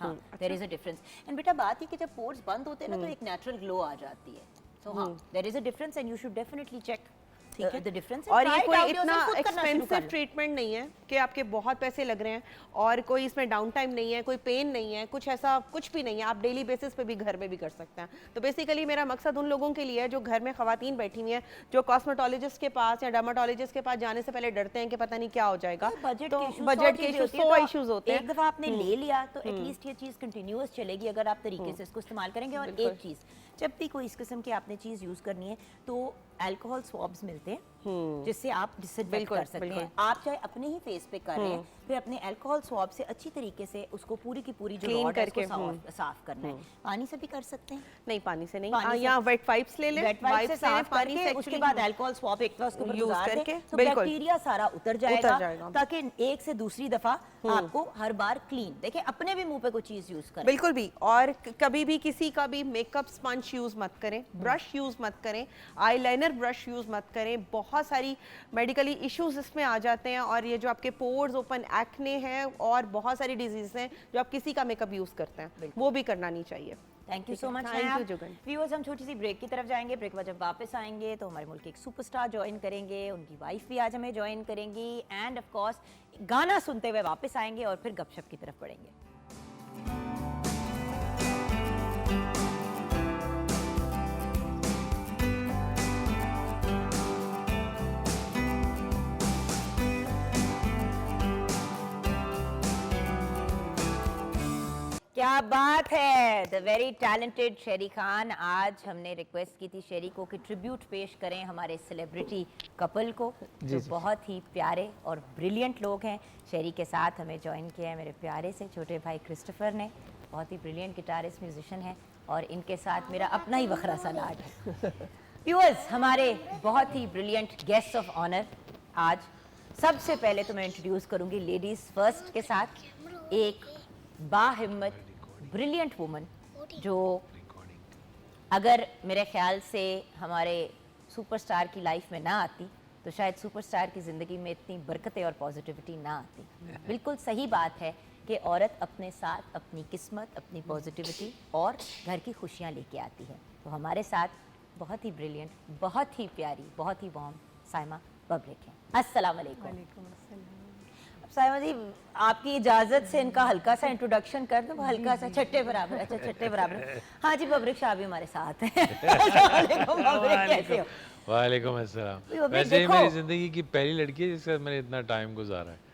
हाँ, there is a difference. And बेटा बात ये कि जब पोर्स बंद होते हैं ना तो एक नेचुरल ग्लो आ जाती है। सो हाँ, there is a difference and you should definitely check the difference. और ये कोई इतना एक्सपेंसिव ट्रीटमेंट नहीं है कि आपके बहुत पैसे लग रहे हैं, और कोई इसमें डाउन टाइम नहीं है, कोई पेन नहीं है, कुछ ऐसा कुछ भी नहीं है। आप डेली बेसिस पे भी घर में भी कर सकते हैं। तो बेसिकली मेरा मकसद उन लोगों के लिए है जो घर में खवातीन बैठी हुई हैं, जो कॉस्मेटोलॉजिस्ट के पास या डर्माटोलॉजिस्ट के पास जाने से पहले डरते हैं कि पता नहीं क्या हो जाएगा। बजट तो के बजट के इश्यूज, 100 इश्यूज होते हैं। एक दफा आपने ले लिया तो एटलीस्ट ये चीज कंटिन्यूअस चलेगी अगर आप तरीके से इसको इस्तेमाल करेंगे। और एक चीज, जब भी कोई इस किस्म की आपने चीज यूज करनी है तो अल्कोहल स्वॉब्स मिलते हैं जिससे आप डिसइंफेक्ट बिल्कुल, कर सकते बिल्कुल। हैं। आप चाहे अपने ही फेस पे कर रहे हैं, फिर अपने अल्कोहल स्वॉब से अच्छी तरीके से उसको पूरी की पूरी जो Clean रॉड है उसको करके, साफ करना है। पानी से भी कर सकते हैं, नहीं पानी से नहीं, पानी से- यहाँ वेट वाइप्स ले लें, वेट वाइप से wipes ले लें, साफ पानी करके से उसके actually- बाद अल्कोहल स्वॉब एक तरह उसके ऊपर यूज गुजार दें, करके, तो बिल्कुल। बैक्टीरिया सारा उतर जाएगा, जाएगा। ताकि एक से दूसरी दफा आपको हर बार क्लीन देखिए, अपने भी मुंह पे कोई चीज यूज करें। बिल्कुल भी। और कभी भी किसी का भी मेकअप स्पंज यूज मत करें, ब्रश यूज मत करें, आईलाइनर ब्रश यूज मत करें। बहुत सारी मेडिकली इश्यूज इसमें आ जाते हैं, और ये जो आपके पोर्स ओपन, एक्ने है और बहुत सारी डिजीज हैं जो आप किसी का मेकअप यूज करते हैं, वो भी करना नहीं चाहिए। Thank you so much. Thank you Jugan. Viewers, हम छोटी सी ब्रेक की तरफ जाएंगे। ब्रेक के बाद जब वापस आएंगे तो हमारे मुल्क के एक सुपरस्टार ज्वाइन करेंगे, उनकी वाइफ भी आज हमें ज्वाइन करेंगी, एंड ऑफ कोर्स गाना सुनते हुए वापस आएंगे और फिर गपशप की तरफ बढ़ेंगे। क्या बात है, द वेरी टैलेंटेड शेरी खान। आज हमने रिक्वेस्ट की थी शेरी को कि ट्रिब्यूट पेश करें हमारे सेलिब्रिटी कपल को, जो बहुत ही प्यारे और ब्रिलियंट लोग हैं। शेरी के साथ हमें ज्वाइन किया है मेरे प्यारे से छोटे भाई क्रिस्टोफर ने, बहुत ही ब्रिलियंट गिटारिस्ट म्यूजिशियन है, और इनके साथ मेरा अपना ही वखरा सा लाड है। व्यूअर्स, हमारे बहुत ही ब्रिलियंट गेस्ट ऑफ ऑनर आज, सबसे पहले तो मैं इंट्रोड्यूस करूंगी लेडीज फर्स्ट के साथ, एक बाहिम्मत ब्रिलियंट वुमन जो अगर मेरे ख्याल से हमारे सुपरस्टार की लाइफ में ना आती तो शायद सुपरस्टार की ज़िंदगी में इतनी बरकतें और पॉजिटिविटी ना आती। बिल्कुल सही बात है कि औरत अपने साथ अपनी किस्मत, अपनी पॉजिटिविटी और घर की खुशियाँ लेके आती है। तो हमारे साथ बहुत ही ब्रिलियंट, बहुत ही प्यारी, बहुत ही वार्म साइमा बब्रिक हैं। अस्सलाम वालेकुम। साइमा जी, आपकी इजाजत से इनका हल्का सा इंट्रोडक्शन कर दूं, हल्का सा छट्टे बराबर। अच्छा, छट्टे बराबर। हाँ जी, बब्रिक शाह भी हमारे साथ हैं। अस्सलाम वालेकुम बब्रिक, कैसे हो? वालेकुम अस्सलाम। बब्रिक, वैसे ही देखो। मेरी जिंदगी की पहली लड़की है जिसके साथ मैंने इतना टाइम गुजारा है।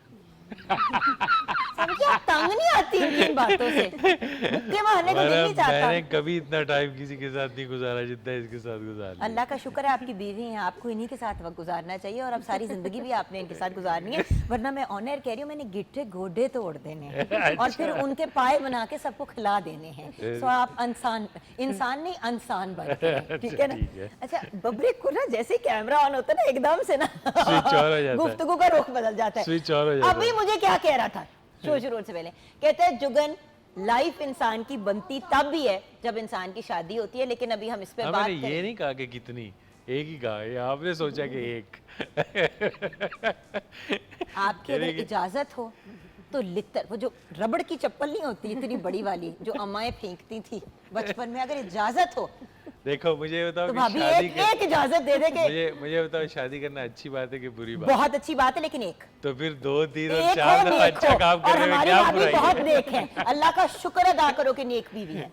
समझे, आप तंग नहीं आती इनकी इन बातों से? मुक्के मारने को दिल नहीं मैंने चाहता। कभी इतना टाइम किसी के साथ नहीं गुजारा जितना इसके साथ गुजार लिया। अल्लाह का शुक्र है आपकी बीवी हैं, आपको इन्हीं के साथ वक्त गुजारना चाहिए, और अब सारी जिंदगी भी आपने इनके साथ गुजारनी है, वरना मैं ऑनर कह रही हूँ, मैंने गिट्टे गोडे तोड़ देने हैं और फिर उनके पाए बना के सबको खिला देने हैं। सो आप इंसान नहीं इंसान बनते हैं, ठीक है ना? ठीक है। अच्छा, बब्रिक को ना जैसे कैमरा ऑन होता है ना, एकदम से ना स्विच ऑन हो जाता है। गुफ्तगू का रुख बदल जाता है। स्विच ऑन हो जाता है। अभी मुझे क्या कह रहा था शो शुरू से पहले, कहते हैं जुगन, लाइफ इंसान की बनती तब भी है जब इंसान की शादी होती है, लेकिन अभी हम इस पे बात मैंने ये करें। नहीं कहा कि कितनी, एक ही कहा, ये आपने सोचा कि एक। आपकी अगर इजाजत हो तो लितर, वो जो रबड़ की चप्पल नहीं होती इतनी बड़ी वाली जो अम्माएं फेंकती थी बचपन में, अगर इजाजत हो देखो मुझे बताओ तो कि भाभी शादी एक इजाजत दे दे के। मुझे बताओ, शादी करना अच्छी बात है कि बुरी बात? बहुत अच्छी बात है, लेकिन एक तो फिर 2, 3 और एक 4 हो, दफा नेक अच्छा हो। काम और करने में हमारी क्या भाभी बुराई बहुत है? नेक है, अल्लाह का शुक्र अदा करो कि नेक बीवी है।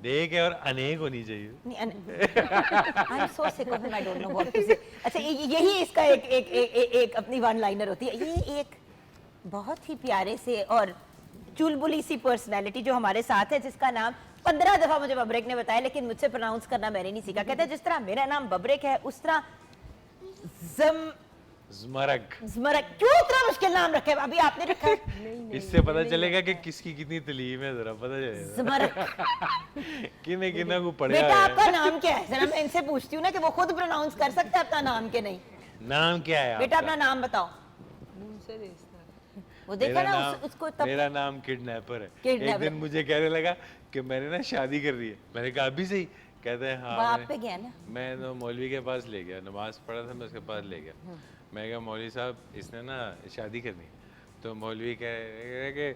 नेक है और अनेक होनी चाहिए। I am so sick of him, I don't know what to say. अच्छा, यही इसका एक अपनी वन लाइनर होती है। ये एक बहुत ही प्यारे से और चुलबुली सी पर्सनैलिटी जो हमारे साथ है, जिसका नाम 15 दफा मुझे बब्रिक ने बताया, लेकिन मुझसे प्रोनाउंस करना मैंने नहीं सीखा। कहते हैं जिस तरह मेरा नाम बब्रिक है उस तरह ज़मरक। ज़मरक, क्यों इतना मुश्किल नाम रखे अभी आपने रखा है? इससे पता चलेगा कि किसकी कितनी तलीम है, जरा पता चलेगा ज़मरक। किने किना को पढ़ा बेटा है। आपका नाम क्या है? जरा मैं इनसे पूछती हूँ ना कि वो खुद प्रोनाउंस कर सकते हैं अपना नाम के नहीं। नाम क्या है बेटा आपका? अपना नाम बताओ। मुझसे रिश्ता वो देखा मेरा ना नाम उसको तब मेरा नाम किडनैपर है। किडनैपर। एक दिन मुझे कहने लगा कि मैंने ना शादी कर रही है। मैंने कहा अभी सही? कहते हैं हाँ। बाप पे गया ना। मैं तो मौलवी के पास ले गया, नमाज पढ़ा था, मैं उसके पास ले गया। मैं कहा मौलवी साहब इसने ना शादी करनी है। तो मौलवी कह रहे कि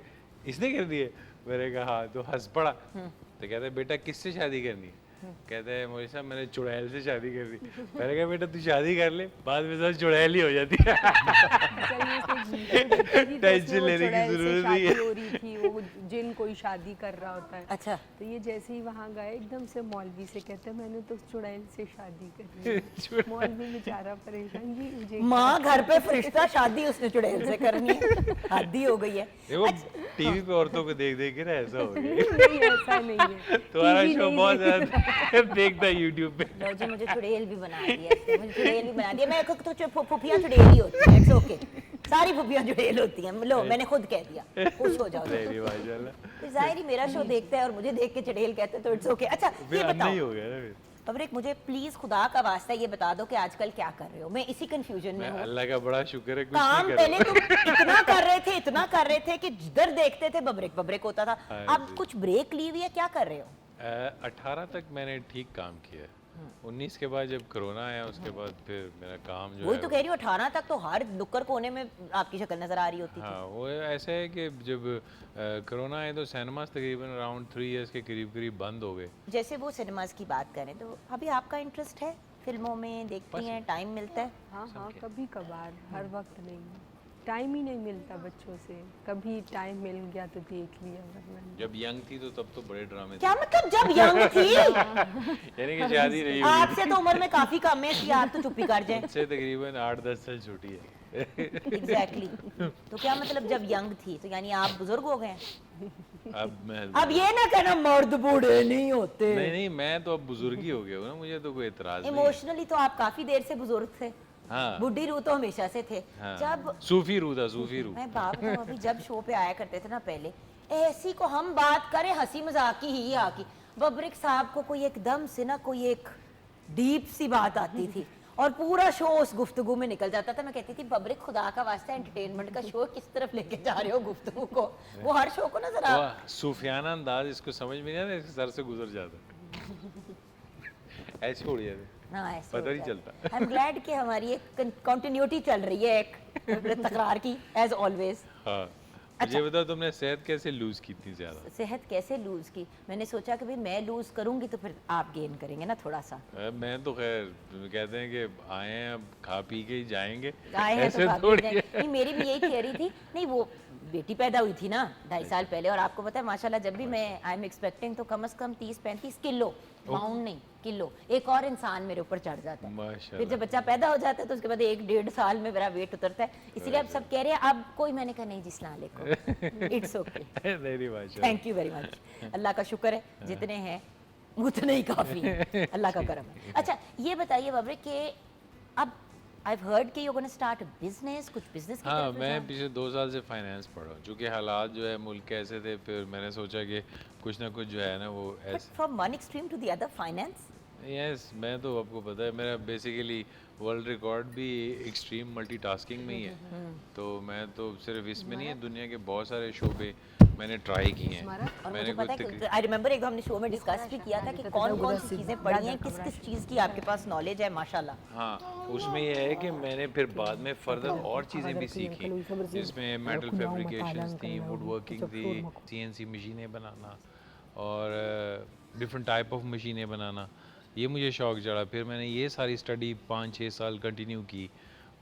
इसने कर दी है? मैंने कहा हाँ। तो हंस पड़ा। तो कहते बेटा किससे शादी करनी है? कहते हैं मौलवी साहब मैंने चुड़ैल से शादी कर दी। मैंने कहा बेटा तू शादी कर ले, बाद में सब चुड़ैल ही हो जाती है। टेंशन लेने की जरूरत नहीं है। हो रही थी, वो जिन कोई शादी कर रहा होता है। अच्छा तो ये जैसे ही वहाँ गए एकदम से मौलवी से कहते हैं मैंने तो चुड़ैल से शादी कर ली। मौलवी बेचारा परेशान जी मुझे माँ घर पे फरिश्ता, शादी उसने चुड़ैल से करनी है। हद ही हो गई है। देखो टीवी पे औरतों को देख देख के ना ऐसा हो गया। नहीं ऐसा नहीं है। तुम्हारा TV शो नहीं बहुत ज्यादा देखता है यूट्यूब पे। लो जी मुझे चुड़ैल भी बना दिया इसने, मुझे चुड़ैल भी बना दिया। मैं तो फुफियाँ चुड़ैल ही होती हैं, इट्स ओके। सारी फुफियाँ चुड़ैल होती हैं। लो मैंने खुद कह दिया, खुश हो जाओ। नहीं माशाल्लाह। तो जाहिर ही मेरा शो देखते हैं और मुझे देख के चुड़ैल कहते हैं तो इट्स ओके। अच्छा फिर ये अन्ना बताओ ही हो गया ना फिर। पब्लिक, मुझे प्लीज खुदा का वास्ता ये बता दो कि आजकल क्या कर रहे हो? मैं इसी कंफ्यूजन में मैं हूँ। अल्लाह का बड़ा शुक्र है कुछ काम नहीं पहले कर तुम इतना कर रहे थे कि जिधर देखते थे बब्रेक बब्रेक होता था। हाँ अब जी। कुछ ब्रेक ली हुई है, क्या कर रहे हो? 18 तक मैंने ठीक काम किया। 19 के बाद जब कोरोना आया उसके बाद फिर मेरा काम जो वही है तो कह रही हूँ, 18 तक तो हर नुक्कड़ कोने में आपकी शक्ल नजर आ रही होती थी। हाँ वो ऐसा है कि जब कोरोना आया तो सिनेमास तकरीबन अराउंड 3 इयर्स के करीब करीब बंद हो गए। जैसे वो सिनेमाज की बात करें तो अभी आपका इंटरेस्ट है फिल्मों में? देखती हैं, टाइम मिलता है? हाँ हाँ कभी कभार, हर वक्त नहीं। टाइम ही नहीं मिलता बच्चों से। कभी टाइम मिल गया तो देख लिया, वरना जब यंग थी तो तब तो बड़े ड्रामे क्या मतलब जब यंग थी? थे। यानी कि शादी नहीं हुई आपसे तो उम्र में काफी कम है कि आप तो चुप्पी कर जाए। से तकरीबन 8-10 साल छोटी है। एग्जैक्टली तो क्या मतलब जब यंग थी तो यानी आप बुजुर्ग हो गए हैं? अब मैं अब ये ना कहना मर्द बूढ़े नहीं होते। नहीं मैं तो अब बुजुर्ग ही हो गया हूँ ना, मुझे तो कोई एतराज नहीं है। इमोशनली तो आप काफी देर से बुजुर्ग थे। हाँ बुढ़ी रूह तो हमेशा से थे। हाँ जब सूफी रूह था, सूफी रूह। मैं बाप को अभी जब शो पे आया करते थे ना पहले, ऐसी को हम बात करें हंसी मजाक की ही आकी, बब्रिक साहब को कोई एकदम से ना कोई एक डीप सी बात आती थी और पूरा शो उस गुफ्तगू में निकल जाता था। मैं कहती थी बब्रिक खुदा का वास्ता एंटरटेनमेंट का शो किस तरफ लेके जा रहे हो गुफ्तगू को? वो हर शो को ना जरा वो सूफियाना अंदाज इसको समझ में नहीं आता, इसके सर से गुजर जाता। ऐसे उड़ जाते, हाँ, ऐसे पता हो नहीं जाता। चलता। आई एम ग्लैड कि हमारी एक कंटिन्यूटी चल रही है एक तकरार की एज ऑलवेज। हाँ अच्छा। मुझे बताओ तुमने सेहत कैसे लूज की इतनी ज्यादा? सेहत कैसे लूज की? मैंने सोचा कि भाई मैं लूज करूंगी तो फिर आप गेन करेंगे ना थोड़ा सा। मैं तो खैर कहते हैं कि आए हैं अब खा पी के ही जाएंगे। आए हैं तो ऐसे खा पी थोड़ी जाएं। नहीं मेरी भी यही थियरी थी। नहीं वो बेटी पैदा हुई थी ना 2.5 साल पहले और आपको पता है माशाल्लाह जब भी मैं आई एम एक्सपेक्टिंग तो कम से कम 30-35 किलो, पाउंड नहीं किलो, एक और इंसान मेरे ऊपर चढ़ जाता है। फिर माशाल्लाह। जब बच्चा पैदा हो जाता है तो उसके बाद 1-1.5 साल में मेरा वेट उतरता है। इसीलिए अब सब कह रहे हैं अब कोई, मैंने कहा नहीं जी सलाम अलैकुम, इट्स ओके, नहीं माशाल्लाह। Thank you very much. अल्लाह का शुक्र है जितने हैं उतने ही काफी है, अल्लाह का करम है। अच्छा ये बताइए बब्रिक कि अब I've heard कि you're going to start a business, कुछ business की हाँ तरफ मैं रुझान? पिछले 2 साल से फाइनेंस पढ़ रहा हूँ, चूँकि हालात जो है मुल्क के ऐसे थे, फिर मैंने सोचा कि कुछ ना कुछ जो है ना वो But ऐसे। from one extreme to the other, finance? Yes मैं तो आपको पता है मेरा बेसिकली वर्ल्ड रिकॉर्ड भी एक्सट्रीम मल्टीटास्किंग में ही है। तो मैं तो सिर्फ इसमें नहीं है, दुनिया के बहुत सारे शोबे मैंने ट्राई किए हैं। और मैंने मुझे पता कोई है आई रिमेम्बर एक बार हमने शो में डिस्कस भी किया था कि कौन कौन सी चीज़ें पढ़ी हैं, किस किस चीज़ की आपके पास नॉलेज है माशाल्लाह। हाँ उसमें यह है कि मैंने फिर बाद में फर्दर और चीज़ें भी सीखी, जिसमें मेटल फैब्रिकेशंस थी, वुड वर्किंग थी, CNC मशीनें बनाना और डिफरेंट टाइप ऑफ मशीनें बनाना, ये मुझे शौक़ चढ़ा। फिर मैंने ये सारी स्टडी 5-6 साल कंटिन्यू की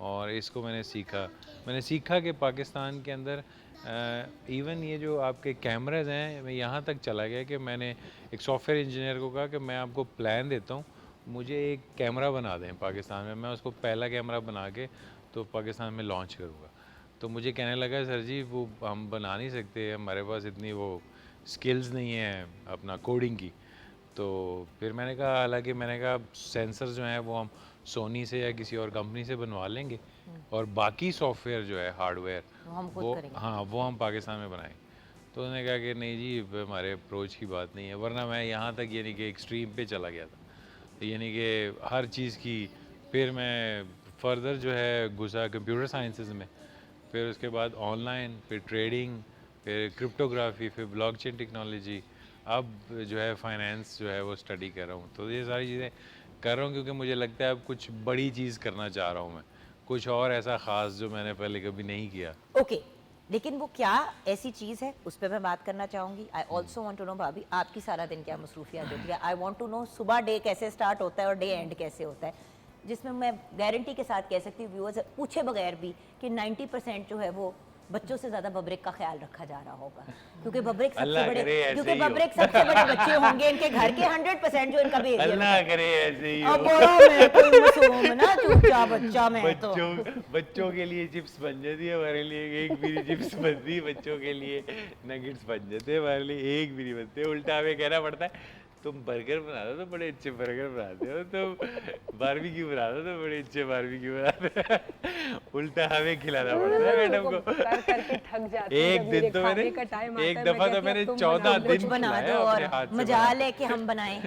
और इसको मैंने सीखा कि पाकिस्तान के अंदर इवन ये जो आपके कैमराज हैं, मैं यहाँ तक चला गया कि मैंने एक सॉफ्टवेयर इंजीनियर को कहा कि मैं आपको प्लान देता हूँ, मुझे एक कैमरा बना दें पाकिस्तान में, मैं उसको पहला कैमरा बना के तो पाकिस्तान में लॉन्च करूँगा। तो मुझे कहने लगा सर जी वो हम बना नहीं सकते, हमारे पास इतनी वो स्किल्स नहीं है अपना कोडिंग की। तो फिर मैंने कहा, हालांकि मैंने कहा सेंसर जो हैं वो हम सोनी से या किसी और कंपनी से बनवा लेंगे और बाकी सॉफ्टवेयर जो है हार्डवेयर वो हम खुद वो करेंगे। हाँ वो हम पाकिस्तान में बनाएं। तो उन्होंने कहा कि नहीं जी हमारे अप्रोच की बात नहीं है, वरना मैं यहाँ तक यानी कि एक्सट्रीम पे चला गया था, यानी कि हर चीज़ की। फिर मैं फर्दर जो है घुसा कंप्यूटर साइंसेज में, फिर उसके बाद ऑनलाइन, फिर ट्रेडिंग, फिर क्रिप्टोग्राफी, फिर ब्लॉकचेन टेक्नोलॉजी, अब जो है फाइनेंस जो है वो स्टडी कर रहा हूँ। तो ये सारी चीज़ें कर रहा हूँ क्योंकि मुझे लगता है अब कुछ बड़ी चीज़ करना चाह रहा हूँ मैं, कुछ और ऐसा ख़ास जो मैंने पहले कभी नहीं किया। ओके, लेकिन वो क्या ऐसी चीज़ है उस पर मैं बात करना चाहूँगी। I also want to know भाभी आपकी सारा दिन क्या मसरूफियात होती है। आई वॉन्ट टू नो सुबह डे कैसे स्टार्ट होता है और डे एंड कैसे होता है, जिसमें मैं गारंटी के साथ कह सकती हूँ व्यूअर्स पूछे बगैर भी कि 90% जो है वो बच्चों से ज्यादा बब्रिक का ख्याल रखा जा रहा होगा, क्योंकि बब्रिक सबसे अल्लाह बड़े करे ऐसे क्योंकि ही हो। बब्रिक सबसे बड़े बच्चे होंगे इनके घर के 100% जो इनका बिहेवियर अल्लाह करे ऐसे ही अब हो। बड़ा मैं कोई मासूम ना चुपचाप बच्चा मैं तो बच्चों के लिए चिप्स बन जाती है, हमारे लिए एक भी चिप्स बनती है, बच्चों के लिए नगेट्स बन जाते हैं, हमारे लिए एक भी नहीं बनते। उल्टा हमें कहना पड़ता है तुम बर्गर बना दो तो बड़े अच्छे बर्गर बनाते हो, तुम बारबेक्यू बना दो तो बड़े अच्छे बारबेक्यू बनाते हो। उल्टा हमें खिलाना पड़ता है मैडम को। कर करके थक जाती हूँ। एक जब दिन मेरे तो मैंने खाने का टाइम आता एक है, दफा मैं तो कहती हूँ, मैंने अब तुम 14 बनाओ। कुछ दिन बना खिलाया दो अपने और हाथ से मजाल बना। है कि हम बनाएं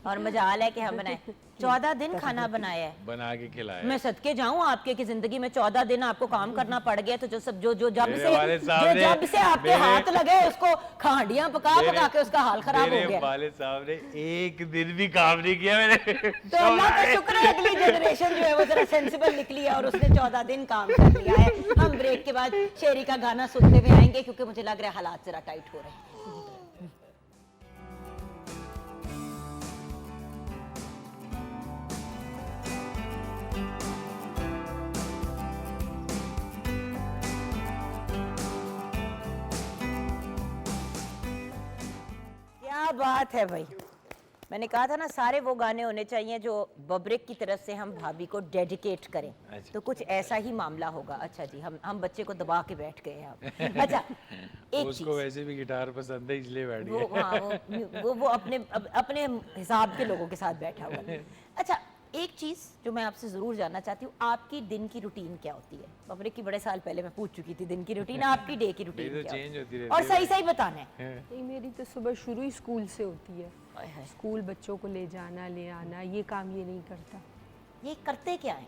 और मजाल है कि हम बनाएं। 14 दिन खाना बनाया है। बना के खिलाया। मैं सदके जाऊं आपके की जिंदगी में 14 दिन आपको काम करना पड़ गया, तो जो सब जो जब मेरे वालिद साहब जो ने- जब से आपके मेरे- हाथ लगे उसको खांडियां पका पका के उसका हाल खराब हो मेरे गया। वालिद साहब ने एक दिन भी काम नहीं किया मैंने। तो अल्लाह का शुक्र है अगली जनरेशन जो है वो जरा सेंसिबल निकली है और उसने 14 दिन काम कर लिया है। हम ब्रेक के बाद शेरी का गाना सुनते हुए आएंगे क्योंकि मुझे लग रहा है हालात जरा टाइट हो रहे हैं। क्या बात है भाई, मैंने कहा था ना सारे वो गाने होने चाहिए जो बब्रिक की तरफ से हम भाभी को डेडिकेट करें। अच्छा। तो कुछ ऐसा ही मामला होगा। अच्छा जी, हम बच्चे को दबा के बैठ गए हैं अब। अच्छा एक उसको चीज वैसे भी गिटार पसंद है इसलिए बैठ वो गया। हाँ वो अपने हिसाब के लोगों के साथ बैठा हुआ है। अच्छा एक चीज जो मैं आपसे जरूर जानना चाहती हूँ, आपकी दिन की रूटीन क्या होती है? बब्रिक की बड़े साल पहले मैं पूछ चुकी थी दिन की रूटीन, आपकी डे की रूटीन मेरी तो क्या change होती होती है? रहती और है सही सही बताना है। नहीं, मेरी तो सुबह शुरू ही स्कूल से होती है। ओए होए, स्कूल बच्चों को ले जाना ले आना, ये काम ये नहीं करता, ये करते क्या है?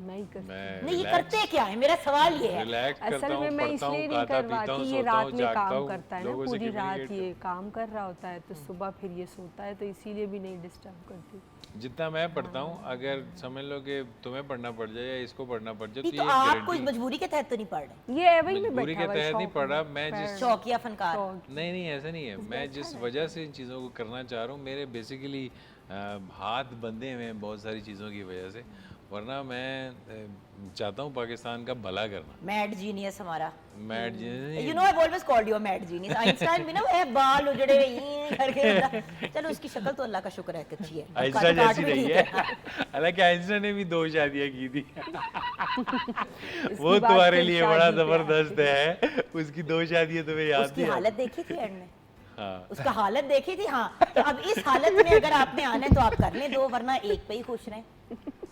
मैं ही करती हूँ। मैं नहीं ये relax- करते क्या है, मेरा सवाल ये है। रिलैक्स करता असल हूँ, में मैं पढ़ता हूँ, इसलिए नहीं खाता पीता करवाती, हूँ, ये सोता रात हूँ, में जागता काम हूँ, करता है ना, लोगों से पूरी रात communicate ये काम कर रहा होता है, तो सुबह फिर ये सोता है, तो इसीलिए भी नहीं डिस्टर्ब करती। जितना मैं पढ़ता हूँ, अगर समझ लो कि तुम्हें पढ़ना पड़ जाए या इसको पढ़ना पड़ जाए नहीं तो तो ये आप गारंटी कोई मजबूरी के तहत तो नहीं पढ़ रहे? ये एवं में मजबूरी बैठा के हुआ है, तहत नहीं शौक पढ़ रहा में। मैं जिस शौकिया फनकार। नहीं नहीं ऐसा नहीं है, मैं जिस वजह से इन चीज़ों को करना चाह रहा हूँ, मेरे बेसिकली हाथ बंधे हुए हैं बहुत सारी चीज़ों की वजह से, वरना मैं चाहता हूँ पाकिस्तान का भला करना। मैड जीनियस हमारा। Mad You know I've always called you a mad genius. Einstein भी ना वो बाल उजड़े हुए यूं करके होता। चलो उसकी शक्ल तो अल्लाह का शुक्र है कि अच्छी है। आइंस्टाइन काट जैसी भी नहीं ठीक है। हालांकि आइंस्टाइन ने भी 2 शादियां की थी। वो बाद तुम्हारे फिर लिए बड़ा शादी पे जबरदस्त है, उसकी 2 शादियां तुम्हें याद उसकी नहीं हालत देखी थी एंड में? हाँ। उसका हालत देखी थी। हाँ तो अब इस हालत में अगर आपने आना है तो आप कर लें 2, वरना एक पे ही खुश रहें।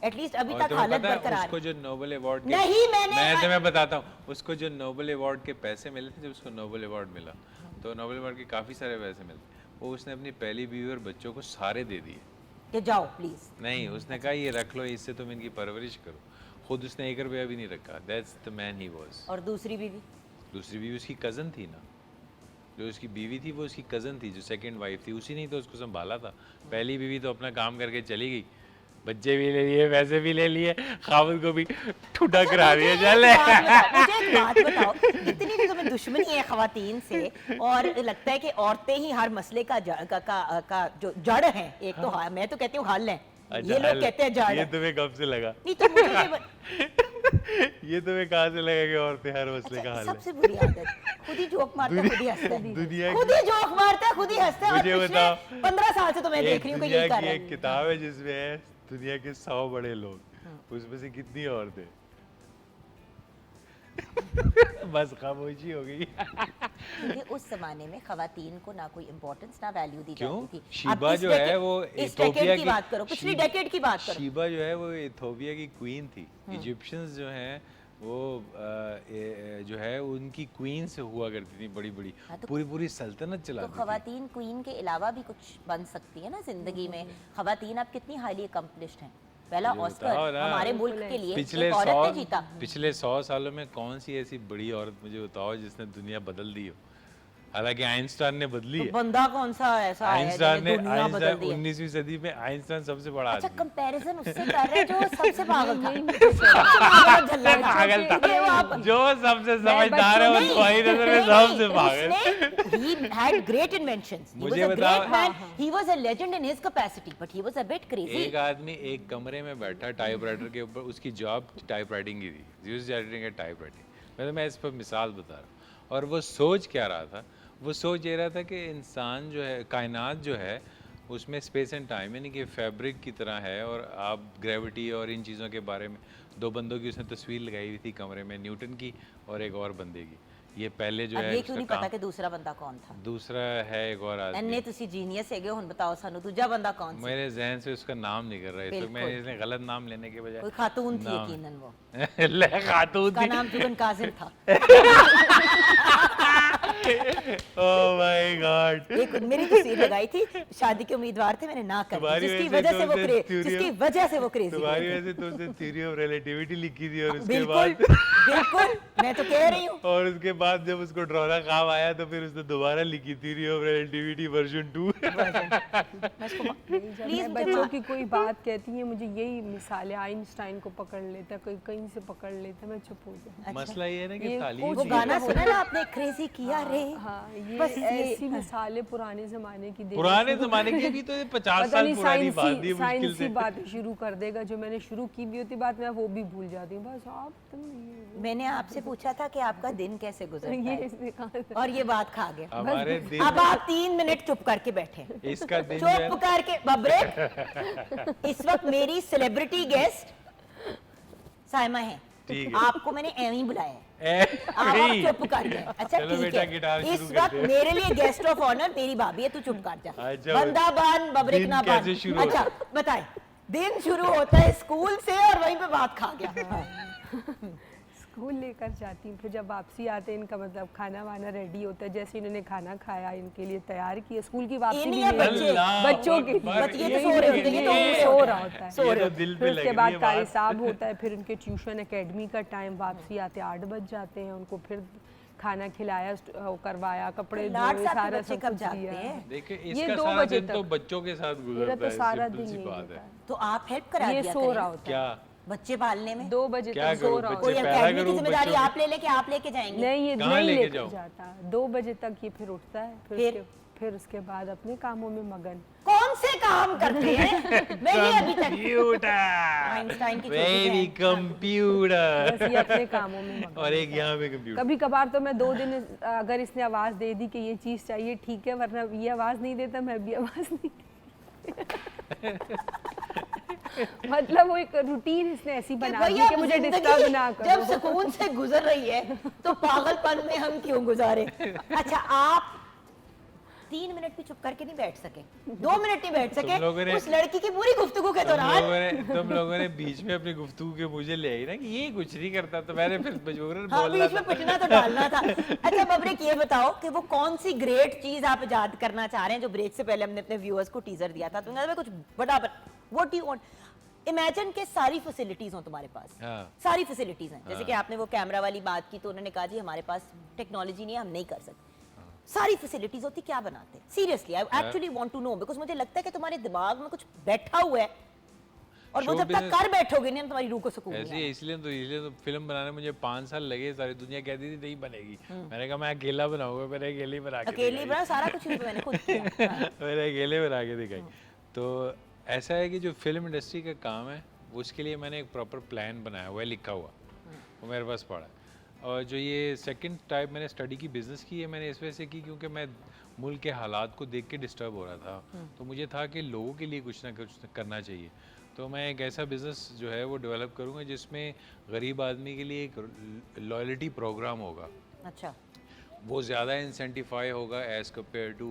एटलीस्ट अभी और तक तुम्हें हालत पता है बरकरार उसको है। जो नोबेल अवार्ड के नहीं, मैंने- मैं तुम्हें बताता हूँ, उसको जो नोबेल अवार्ड के पैसे मिले थे, जब उसको नोबेल अवार्ड मिला तो नोबेल अवार्ड के काफ़ी सारे पैसे मिले, वो उसने अपनी पहली बीवी और बच्चों को सारे दे दिए। कि जाओ प्लीज। नहीं, उसने कहा ये रख लो, इससे तुम इनकी परवरिश करो। खुद उसने 1 रुपया भी नहीं रखा। That's the man he was. और दूसरी बीवी? दूसरी बीवी उसकी कज़न थी ना, जो उसकी बीवी थी वो उसकी कज़न थी, जो सेकंड वाइफ थी, उसी ने तो उसको संभाला था। पहली बीवी तो अपना काम करके चली गई, बच्चे भी ले लिए, पैसे भी ले लिए, खावत को भी ठुटा करा दिया। चले मुझे एक बात बताओ, इतनी भी तुम्हें दुश्मनी है खवातीन से और लगता है कि औरतें ही हर मसले का जो जड़ है। एक तो मैं तो कहती हूँ हल है, ये लोग कहते हैं जड़ ये है। तुम्हें कब से लगा? नहीं तो मुझे ये तुम्हें कहाँ से लगा कि औरतें हर मसले का अच्छा, हल है? सबसे बुरी आदत, खुद ही जोक मारता है, खुद ही हंसता है। दुनिया खुद ही जोक मारता है, खुद ही हंसता है। और मुझे पिछले बताओ, 15 साल से तो मैं देख एक रही हूँ कि दुनिया यही कर की रहा एक है। किताब है जिसमें है दुनिया के 100 बड़े लोग, उसमें से कितनी औरतें? बस खामोशी हो गई। क्योंकि उस जमाने में खवातीन को ना कोई इम्पोर्टेंस ना वैल्यू दी क्यों? जाती थी। शीबा अब इस जो है decade- वो इस इथोपिया डेकेड की की बात करो, पिछली डेकेड की बात करो। शीबा जो है वो इथोपिया की क्वीन थी। इजिप्शियंस जो हैं वो जो है उनकी क्वीन से हुआ करती थी, बड़ी बड़ी हाँ, तो- पूरी पूरी सल्तनत तो चलाती थी। खवातीन क्वीन के अलावा भी कुछ बन सकती है ना जिंदगी में। खवातीन अब कितनी हाईली अकम्पलिश्ड हैं। पहला मुझे ऑस्कर बताओ ना, हमारे मुल्क के लिए पिछले एक औरत ने 100 जीता। पिछले 100 सालों में कौन सी ऐसी बड़ी औरत मुझे बताओ जिसने दुनिया बदल दी हो। हालांकि आइंस्टाइन ने बदली तो है। बंदा कौन सा ऐसा है आइंस्टाइन जिसने ने दुनिया बदल दी है? 19वीं सदी में आइंस्टाइन सबसे बड़ा अच्छा, आदमी। कंपैरिजन उससे कर रहे हैं जो सबसे पागल था। पागल था। ये वो आप- जो सबसे समझदार है वो तुम्हारी नजर में सबसे पागल। He had great inventions. He was मुझे a बताओ- great man. He was a legend in his capacity, but he was a bit crazy. एक आदमी एक कमरे में बैठा टाइपराइटर के ऊपर, उसकी जॉब टाइपराइटिंग की थी, यूज टाइपराइटिंग। मैं इस पर मिसाल बता रहा हूँ। और वो सोच क्या रहा था? वो सोच ये रहा था कि इंसान जो है, कायनात जो है, उसमें स्पेस एंड टाइम यानी कि फैब्रिक की तरह है। और आप ग्रेविटी और इन चीज़ों के बारे में, दो बंदों की उसने तस्वीर लगाई हुई थी कमरे में, न्यूटन की और एक और बंदे की। ये पहले जो अब है ये क्यों उसका नहीं पता काम, कि दूसरा बंदा कौन था? दूसरा है एक और आदमी। अन्ने तुसी जीनियस है हुन बताओ सानू दूजा बंदा कौन सा? मेरे जहन से उसका नाम नहीं कर रहा है, तो मैं बिल्कुल। इसने गलत नाम लेने के बजाय कोई खातून थी नाम- यकीनन वो। ले खातून उसका थी। नाम जुगन काजिम था। Oh my God. एक मेरी तस्वीर लगाई थी, शादी के उम्मीदवार थे, मैंने ना कर दी, तुम्हारी जिसकी वजह वजह से से वो तुमने क्रेज, theory जिसकी of- वजह से वो क्रेजी तुम्हारी वजह से तुमने थ्योरी ऑफ रिलेटिविटी लिखी थी और उसके बिल्कुल बाद बिल्कुल, मैं तो कह रही हूँ। और उसके बाद जब उसको ड्रामा काम आया तो फिर उसने दोबारा लिखी theory of relativity version 2। Please मैं बच्चों की कोई बात कहती है मुझे यही मिसाल है, आइंस्टाइन को पकड़ लेता है, कोई कहीं से पकड़ लेता है, मैं चुप हो जाती मसला ये है ना कि ये तालीम वो कुछ नहीं गाना है। सुना ना आपने, क्रेजी किया रे। हूँ। हाँ, ये बस ये- ऐसी मिसालें पुराने जमाने की देने पुराने शुरू- जमाने की भी तो ये 50 पता साल नहीं पुरानी बात दी मुश्किल साइंसी से। बातें शुरू कर देगा, जो मैंने शुरू की भी होती बात मैं वो भी भूल जाती हूँ। बस आप तुम मैंने आपसे पूछा था कि आपका दिन कैसे गुजरता ये है, इसने कहा था। और ये बात खा गया। हमारे दिन अब आप 3 मिनट चुप करके बैठे, इसका दिन जो है चुप करके बब्रेक। इस वक्त मेरी सेलिब्रिटी गेस्ट साइमा है, ठीक है। आपको मैंने एवं ही बुलाया है, ए, आप नहीं। चुप कर जाए। अच्छा चलो ठीक बेटा, है, गिटार इस शुरू वक्त करते हैं। मेरे लिए गेस्ट ऑफ ऑनर मेरी भाभी है, तू चुप कर जा। अच्छा, बंदा बान बब्रेक दिन ना बान। कैसे शुरू अच्छा बताए, दिन शुरू होता है स्कूल से और वहीं पे बात खा गया। स्कूल लेकर जाती हूँ, फिर जब वापसी आते हैं इनका मतलब खाना वाना रेडी होता है, जैसे इन्होंने खाना खाया इनके लिए तैयार किया, स्कूल की वापसी भी इन्हीं मेरी- बच्चे- अल्लाह बच्चों के अकबर, बच्चे तो यही सो रहे होते हैं, ये तो ये उठ सो रहे रहा होते हैं। होता है। ये तो दिल पे फिर लग उसके रही बाद है कारी बात। साहब होता है, फिर उनके ट्यूशन एकेडमी का टाइम, वापसी आते 8 बज जाते हैं, उनको फिर खाना खिलाया, करवाया, कपड़े लाड धोए, साहब के सारा बच्चे सब कब कुछ जागते दिया। हैं? देखिए ये इसका 2 सारा बजे दिन तो तक। बच्चों के साथ मेरा गुजरता तो है, सारा सिंपल दिन सी यही बात होता है। है। तो आप हेल्प करा ये दिया सो करें रहा होता है, क्या बच्चे पालने में। 2 बजे क्या तक करूं, सो रहा बच्चे होता कोई है। पैदा एकेडमी की करूं जिम्मेदारी बच्चों आप ले लेके आप लेके जाएंगे? नहीं, ये कहाँ नहीं लेके लेकर जाऊं? जाता, 2 बजे तक ये फिर उठता है, फिर? फिर उसके बाद अपने कामों में मगन। कौन से काम करते हैं? मैं ये अभी तक कंप्यूटर, आइंस्टाइन की छोटी बेबी बहन। कंप्यूटर, बस ये अपने कामों में मगन और एक होता है। यहाँ पे कंप्यूटर। कभी कभार तो मैं 2 दिन अगर इसने आवाज दे दी कि ये चीज चाहिए ठीक है, वरना ये आवाज नहीं देता मैं भी आवाज नहीं मतलब वो एक रूटीन इसने ऐसी कि बना दी भैया कि मुझे जिंदगी डिस्टर्ब ना जब करो। सुकून से गुजर रही है तो पागलपन में हम क्यों गुजारे? अच्छा, आप 3 मिनट भी चुप करके नहीं बैठ सके, 2 मिनट नहीं बैठ तुम लोगों सके ने- उस लड़की की पूरी गुफ्तगू के दौरान। तुम लोगों ने बीच में अपनी गुफ्तगू के मुझे ले आई ना कि ये कुछ नहीं करता, तो मैंने फिर मजबूरन हाँ, बोलना बीच में था। पिटना तो डालना था। अच्छा बबरेक, ये बताओ कि वो कौन सी ग्रेट चीज आप इजाद करना चाह रहे हैं, जो ब्रेक से पहले हमने अपने व्यूअर्स को टीजर दिया था, तुमने कुछ बड़ा व्हाट यू वांट। इमेजिन के सारी फैसिलिटीज हो तुम्हारे पास, हाँ। सारी फैसिलिटीज हैं, जैसे हाँ। कि आपने वो कैमरा वाली बात की तो उन्होंने कहा जी हमारे पास टेक्नोलॉजी नहीं है, हम नहीं कर सकते। सारी फैसिलिटीज होती, क्या बनाते? Seriously I actually want to know, because मुझे लगता है कि तुम्हारे दिमाग में कुछ बैठा हुआ है और वो Show जब तक business- कर बैठोगे नहीं तुम्हारी रूह को सुकून नहीं ऐसे आएगा। इसलिए तो फिल्म बनाने में मुझे 5 साल लगे, सारी दुनिया कहती थी नहीं बनेगी। मैंने कहा मैं अकेला बनाऊंगा, मैंने अकेले ही बना के अकेले दिखाई। बना सारा कुछ ही मैंने खुद किया। हाँ। मैंने अकेले बना के दिखाई। तो ऐसा है कि जो फिल्म इंडस्ट्री का काम है उसके लिए मैंने एक प्रॉपर प्लान बनाया हुआ है, लिखा हुआ, वो मेरे पास पड़ा है। और जो ये सेकंड टाइप मैंने स्टडी की बिज़नेस की है, मैंने इस वजह से की क्योंकि मैं मुल्क के हालात को देख के डिस्टर्ब हो रहा था, तो मुझे था कि लोगों के लिए कुछ ना कुछ करना चाहिए। तो मैं एक ऐसा बिज़नेस जो है वो डेवलप करूँगा जिसमें गरीब आदमी के लिए एक लॉयल्टी प्रोग्राम होगा, अच्छा, वो ज़्यादा इंसेंटिफाई होगा एज़ कम्पेयर टू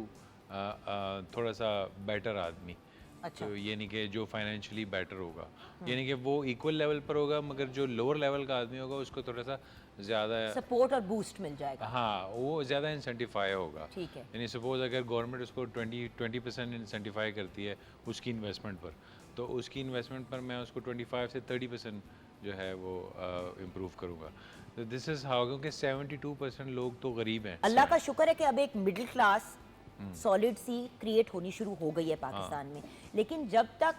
थोड़ा सा बेटर आदमी। अच्छा। तो यानी कि जो फाइनेंशियली बेटर होगा, यानी कि वो इक्वल लेवल पर होगा, मगर जो लोअर लेवल का आदमी होगा उसको थोड़ा सा ज़्यादा, सपोर्ट और बूस्ट मिल जाएगा। हाँ, वो ज़्यादा इंसेंटिफाई होगा। ठीक है। यानी सपोज अगर गवर्नमेंट उसको 20% इंसेंटिफाई करती है उसकी इन्वेस्टमेंट पर, तो उसकी इन्वेस्टमेंट पर मैं उसको 25 से 30% जो है वो इम्प्रूव करूँगा। तो दिस इज़ हाउ, क्योंकि 72% लोग तो गरीब हैं। अल्लाह का शुक्र है कि अब एक मिडिल क्लास सॉलिड सी क्रिएट होनी शुरू हो गई है पाकिस्तान में, लेकिन जब तक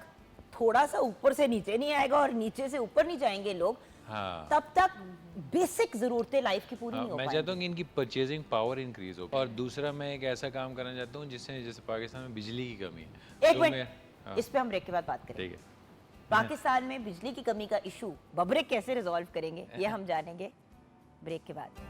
थोड़ा सा ऊपर से नीचे नहीं आएगा और नीचे से ऊपर नहीं जाएंगे लोग, हाँ, तब तक बेसिक जरूरतें लाइफ की पूरी नहीं हो मैं पाएंगी। चाहता हूँ कि इनकी परचेजिंग पावर इंक्रीज हो। और दूसरा मैं एक ऐसा काम करना चाहता हूँ जिससे, जैसे पाकिस्तान में बिजली की कमी है, एक तो मिनट, हाँ, इस पे हम ब्रेक के बाद बात करेंगे। ठीक है। पाकिस्तान में बिजली की कमी का इशू बब्रिक कैसे रिजॉल्व करेंगे ये हम जानेंगे ब्रेक के बाद।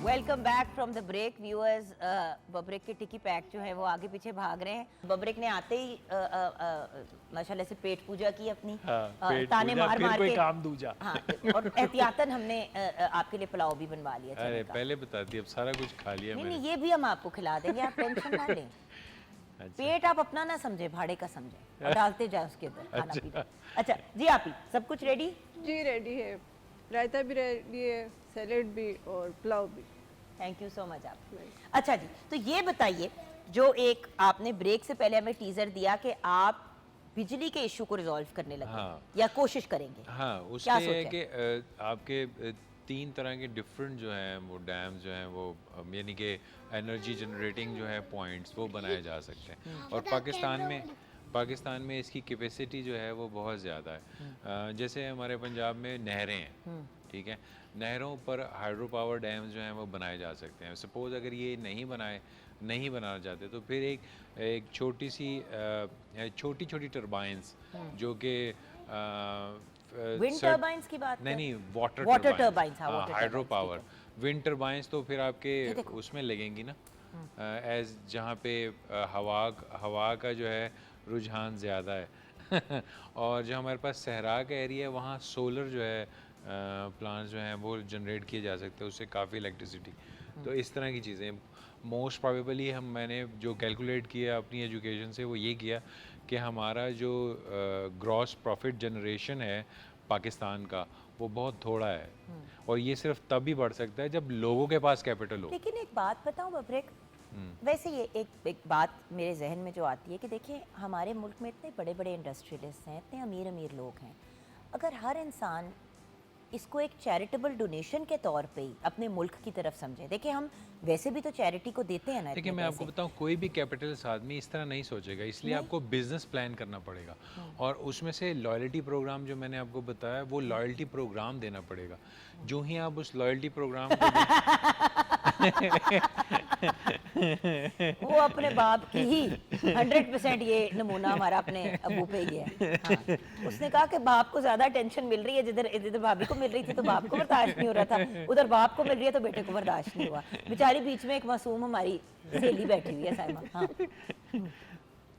Welcome back from the break viewers. बब्रिक के टिकी पैक जो है वो आगे पीछे भाग रहे हैं। बब्रिक ने आते ही माशाल्लाह से पेट पूजा की अपनी, ताने मार मार के काम दूजा। हाँ, और एहतियातन हमने आपके लिए पुलाव भी बनवा लिया चने अरे का। पहले बता दी, अब सारा कुछ खा लिया नहीं मैंने। नहीं, ये भी हम आपको खिला देंगे, आप टेंशन ना लें। अच्छा। पेट आप अपना ना समझे, भाड़े का समझे, और डालते जाए उसके अंदर खाना अच्छा। पीना। अच्छा जी, आप ही सब कुछ रेडी? जी रेडी है, रायता भी रेडी है, सैलेड भी और पुलाव भी। थैंक यू सो मच आप। अच्छा जी, तो ये बताइए, जो एक आपने ब्रेक से पहले हमें टीजर दिया कि आप बिजली के इशू को रिजॉल्व करने लगे, हाँ। या कोशिश करेंगे। हाँ, उसके क्या है सोचा कि आपके 3 तरह के डिफरेंट जो हैं वो डैम्स जो हैं वो यानी कि एनर्जी जनरेटिंग जो है पॉइंट्स वो बनाए जा सकते हैं। और पाकिस्तान में इसकी कैपेसिटी जो है वो बहुत ज़्यादा है। जैसे हमारे पंजाब में नहरें हैं, ठीक है, नहरों पर हाइड्रो पावर डैम्स जो हैं वो बनाए जा सकते हैं। सपोज़ अगर ये नहीं बनाना चाहते तो फिर एक छोटी छोटी टर्बाइंस जो कि विंड टर्बाइंस की बात नहीं, वाटर टर्बाइंस, हाँ, water हाइड्रो turbines, पावर। ठीक विंड टर्बाइंस तो फिर आपके उसमें लगेंगी ना, एज जहाँ पे हवा का जो है रुझान ज़्यादा है। और जो हमारे पास सहरा का एरिया है वहाँ सोलर जो है प्लांट्स जो हैं वो जनरेट किए जा सकते हैं, उससे काफ़ी इलेक्ट्रिसिटी। तो इस तरह की चीज़ें मोस्ट प्रोबेबली मैंने जो कैलकुलेट किया अपनी एजुकेशन से वो ये किया कि हमारा जो ग्रॉस प्रॉफिट जनरेशन है पाकिस्तान का वो बहुत थोड़ा है, और ये सिर्फ तब भी बढ़ सकता है जब लोगों के पास कैपिटल हो। लेकिन एक बात बताऊं बब्रिक, वैसे ये एक बात मेरे जहन में जो आती है कि देखिए हमारे मुल्क में इतने बड़े बड़े इंडस्ट्रियलिस्ट हैं, इतने अमीर लोग हैं, अगर हर इंसान इसको एक चैरिटेबल डोनेशन के तौर पे ही अपने मुल्क की तरफ समझे। देखिए हम वैसे भी तो चैरिटी को देते हैं ना। देखिए मैं आपको बताऊं, कोई भी कैपिटलिस्ट आदमी इस तरह नहीं सोचेगा, इसलिए आपको बिजनेस प्लान करना पड़ेगा। और उसमें से लॉयल्टी प्रोग्राम जो मैंने आपको बताया वो लॉयल्टी प्रोग्राम देना पड़ेगा। जो ही आप उस लॉयल्टी प्रोग्राम को वो अपने बाप की ही 100% ये नमूना हमारा अपने अबू पे गया है। हाँ। उसने कहा कि बाप को ज्यादा टेंशन मिल रही है, जिधर भाभी को मिल रही थी तो बाप को बर्दाश्त नहीं हो रहा था, उधर बाप को मिल रही है तो बेटे को बर्दाश्त नहीं हुआ। बेचारी बीच में एक मासूम हमारी सहेली बैठी हुई है साइमा। हाँ।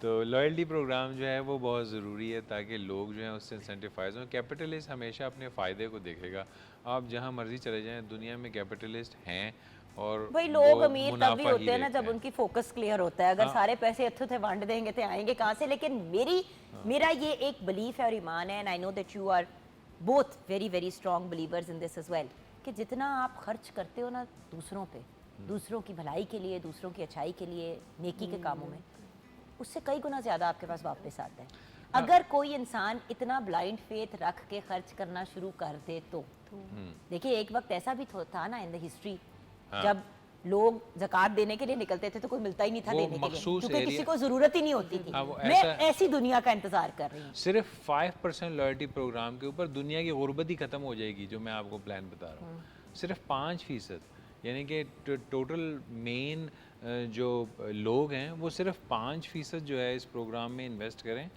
तो लॉयल्टी प्रोग्राम जो है वो बहुत ज़रूरी है ताकि लोग जो हैं उससे इंसेंटिफाइज हों। कैपिटलिस्ट हमेशा अपने फ़ायदे को देखेगा। आप जहाँ मर्जी चले जाएं दुनिया में कैपिटलिस्ट हैं, और भाई लोग वो अमीर तब भी मुनाफा ही होते हैं ना देखते जब उनकी फोकस क्लियर होता है। अगर सारे पैसे इत्थे थे वंड देंगे तो आएंगे कहाँ से। लेकिन मेरा ये एक बिलीफ है और ईमान है, and I know that you are both very very strong believers in this as well, कि जितना आप खर्च करते हो ना दूसरों पे, दूसरों की भलाई के लिए, दूसरों की अच्छाई के लिए, नेकी के कामों में, उससे कई गुना ज़्यादा आपके पास वापस आता है। अगर कोई इंसान इतना ब्लाइंड फेथ रख के खर्च करना शुरू कर दे तो देखिए एक वक्त ऐसा भी था ना इन द हिस्ट्री, जब लोग ज़कात देने के लिए निकलते थे तो कोई मिलता ही नहीं था देने के लिए, क्योंकि किसी को ज़रूरत ही नहीं होती थी। मैं ऐसी दुनिया का इंतज़ार कर रही हूँ। सिर्फ 5% लॉयल्टी प्रोग्राम के ऊपर दुनिया की गुर्बत ही ख़त्म हो जाएगी, जो मैं आपको प्लान बता रहा हूँ। सिर्फ 5%, यानी कि टोटल मेन जो लोग हैं वो सिर्फ 5% जो है इस प्रोग्राम में इन्वेस्ट करें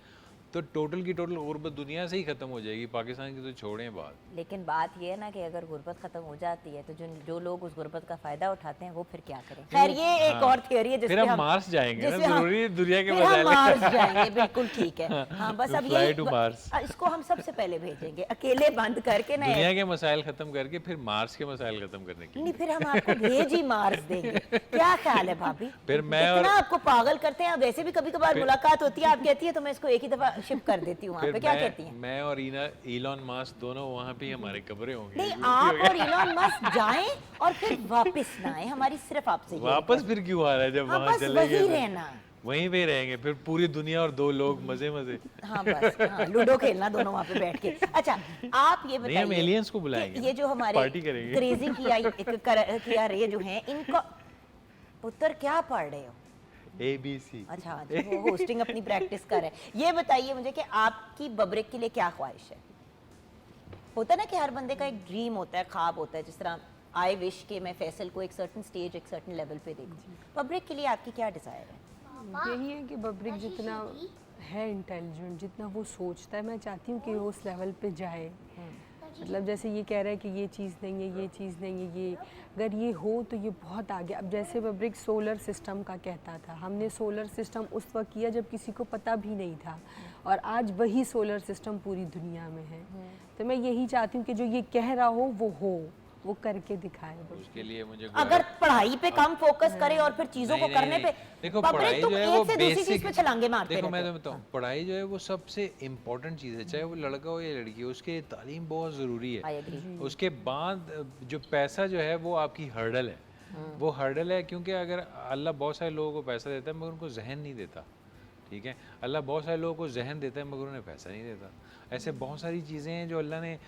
तो टोटल की टोटल गुर्बत दुनिया से ही ख़त्म हो जाएगी, पाकिस्तान की तो छोड़ें बात। लेकिन बात ये है ना कि अगर गुर्बत ख़त्म हो जाती है तो जो लोग उस गुर्बत का फ़ायदा उठाते हैं वो फिर क्या करें। खैर ये एक और थियोरी है फिर हम मार्स जाएंगे ना, जरूरी है दुनिया के फिर हम मसाइल मार्स जाएंगे, बिल्कुल ठीक है। हाँ बस अब Fly यही to Mars। इसको हम सबसे पहले भेजेंगे अकेले बंद करके ना। दुनिया के मसाइल ख़त्म करके फिर मार्स के मसाइल ख़त्म करने के नहीं फिर हम आपको भेज ही मार्स देंगे। क्या ख्याल है भाभी? फिर मैं इतना आपको पागल करते हैं। वैसे भी कभी कभार मुलाकात होती है, आप कहती है तो मैं इसको एक ही दफा शिप कर देती हूँ। फिर क्या कहती हैं? मैं और इलॉन मस्क दोनों वहाँ पे हमारे कब्रें होंगे। नहीं आप और इलॉन मस्क जाएं और फिर वापस ना आए, हमारी सिर्फ आपसे यही वापस रिक्वेस्ट। फिर क्यों आ रहा है जब हाँ, वहाँ बस चले वही गए रहना। वहीं पे रहेंगे फिर पूरी दुनिया और 2 लोग मजे मजे। हाँ बस हाँ, लूडो खेलना दोनों वहाँ पे बैठ के। अच्छा आप ये नहीं, हम बताइए aliens को कि बुलाएंगे ये जो हमारे पार्टी करेंगे। क्रेजी किया रे जो हैं इनको पुत्र क्या पढ़ रहे हो? ABC। अच्छा जी, वो होस्टिंग अपनी प्रैक्टिस कर रहे हैं। ये बताइए मुझे कि आपकी बब्रिक के लिए क्या ख्वाहिश है? होता है ना कि हर बंदे का एक ड्रीम होता है, ख्वाब होता है। जिस तरह आई विश के मैं फैसल को एक सर्टेन स्टेज एक सर्टेन लेवल पे देखूं। बब्रिक के लिए आपकी क्या डिज़ायर है? यही है कि बब्रिक जितना है इंटेलिजेंट, जितना वो सोचता है, मैं चाहती हूँ कि वो उस लेवल पे जाए। मतलब जैसे ये कह रहा है कि ये चीज़ नहीं है, ये चीज़ नहीं है, ये अगर ये हो तो ये बहुत आगे। अब जैसे बब्रिक सोलर सिस्टम का कहता था, हमने सोलर सिस्टम उस वक्त किया जब किसी को पता भी नहीं था, और आज वही सोलर सिस्टम पूरी दुनिया में है। तो मैं यही चाहती हूँ कि जो ये कह रहा हो वो करके दिखाए। उसके लिए मुझे अगर पढ़ाई पे कम फोकस करे और फिर चीजों को नहीं, करने नहीं, पे देखो बब्रिक पढ़ाई तुम जो है एक वो से दूसरी चीज बेसिक पे छलांगे मारते देखो मैं रहते तो बताऊँ पढ़ाई जो है वो सबसे इम्पोर्टेंट चीज़ है, चाहे वो लड़का हो या लड़की हो, उसके लिए तालीम बहुत ज़रूरी I है। agree। उसके बाद जो पैसा जो है वो आपकी हर्डल है, वो हर्डल है क्योंकि अगर अल्लाह बहुत सारे लोगों को पैसा देता है मगर उनको जहन नहीं देता, ठीक है। अल्लाह बहुत सारे लोगों को जहन देता है मगर उन्हें पैसा नहीं देता। ऐसे बहुत सारी चीज़ें हैं जो अल्लाह ने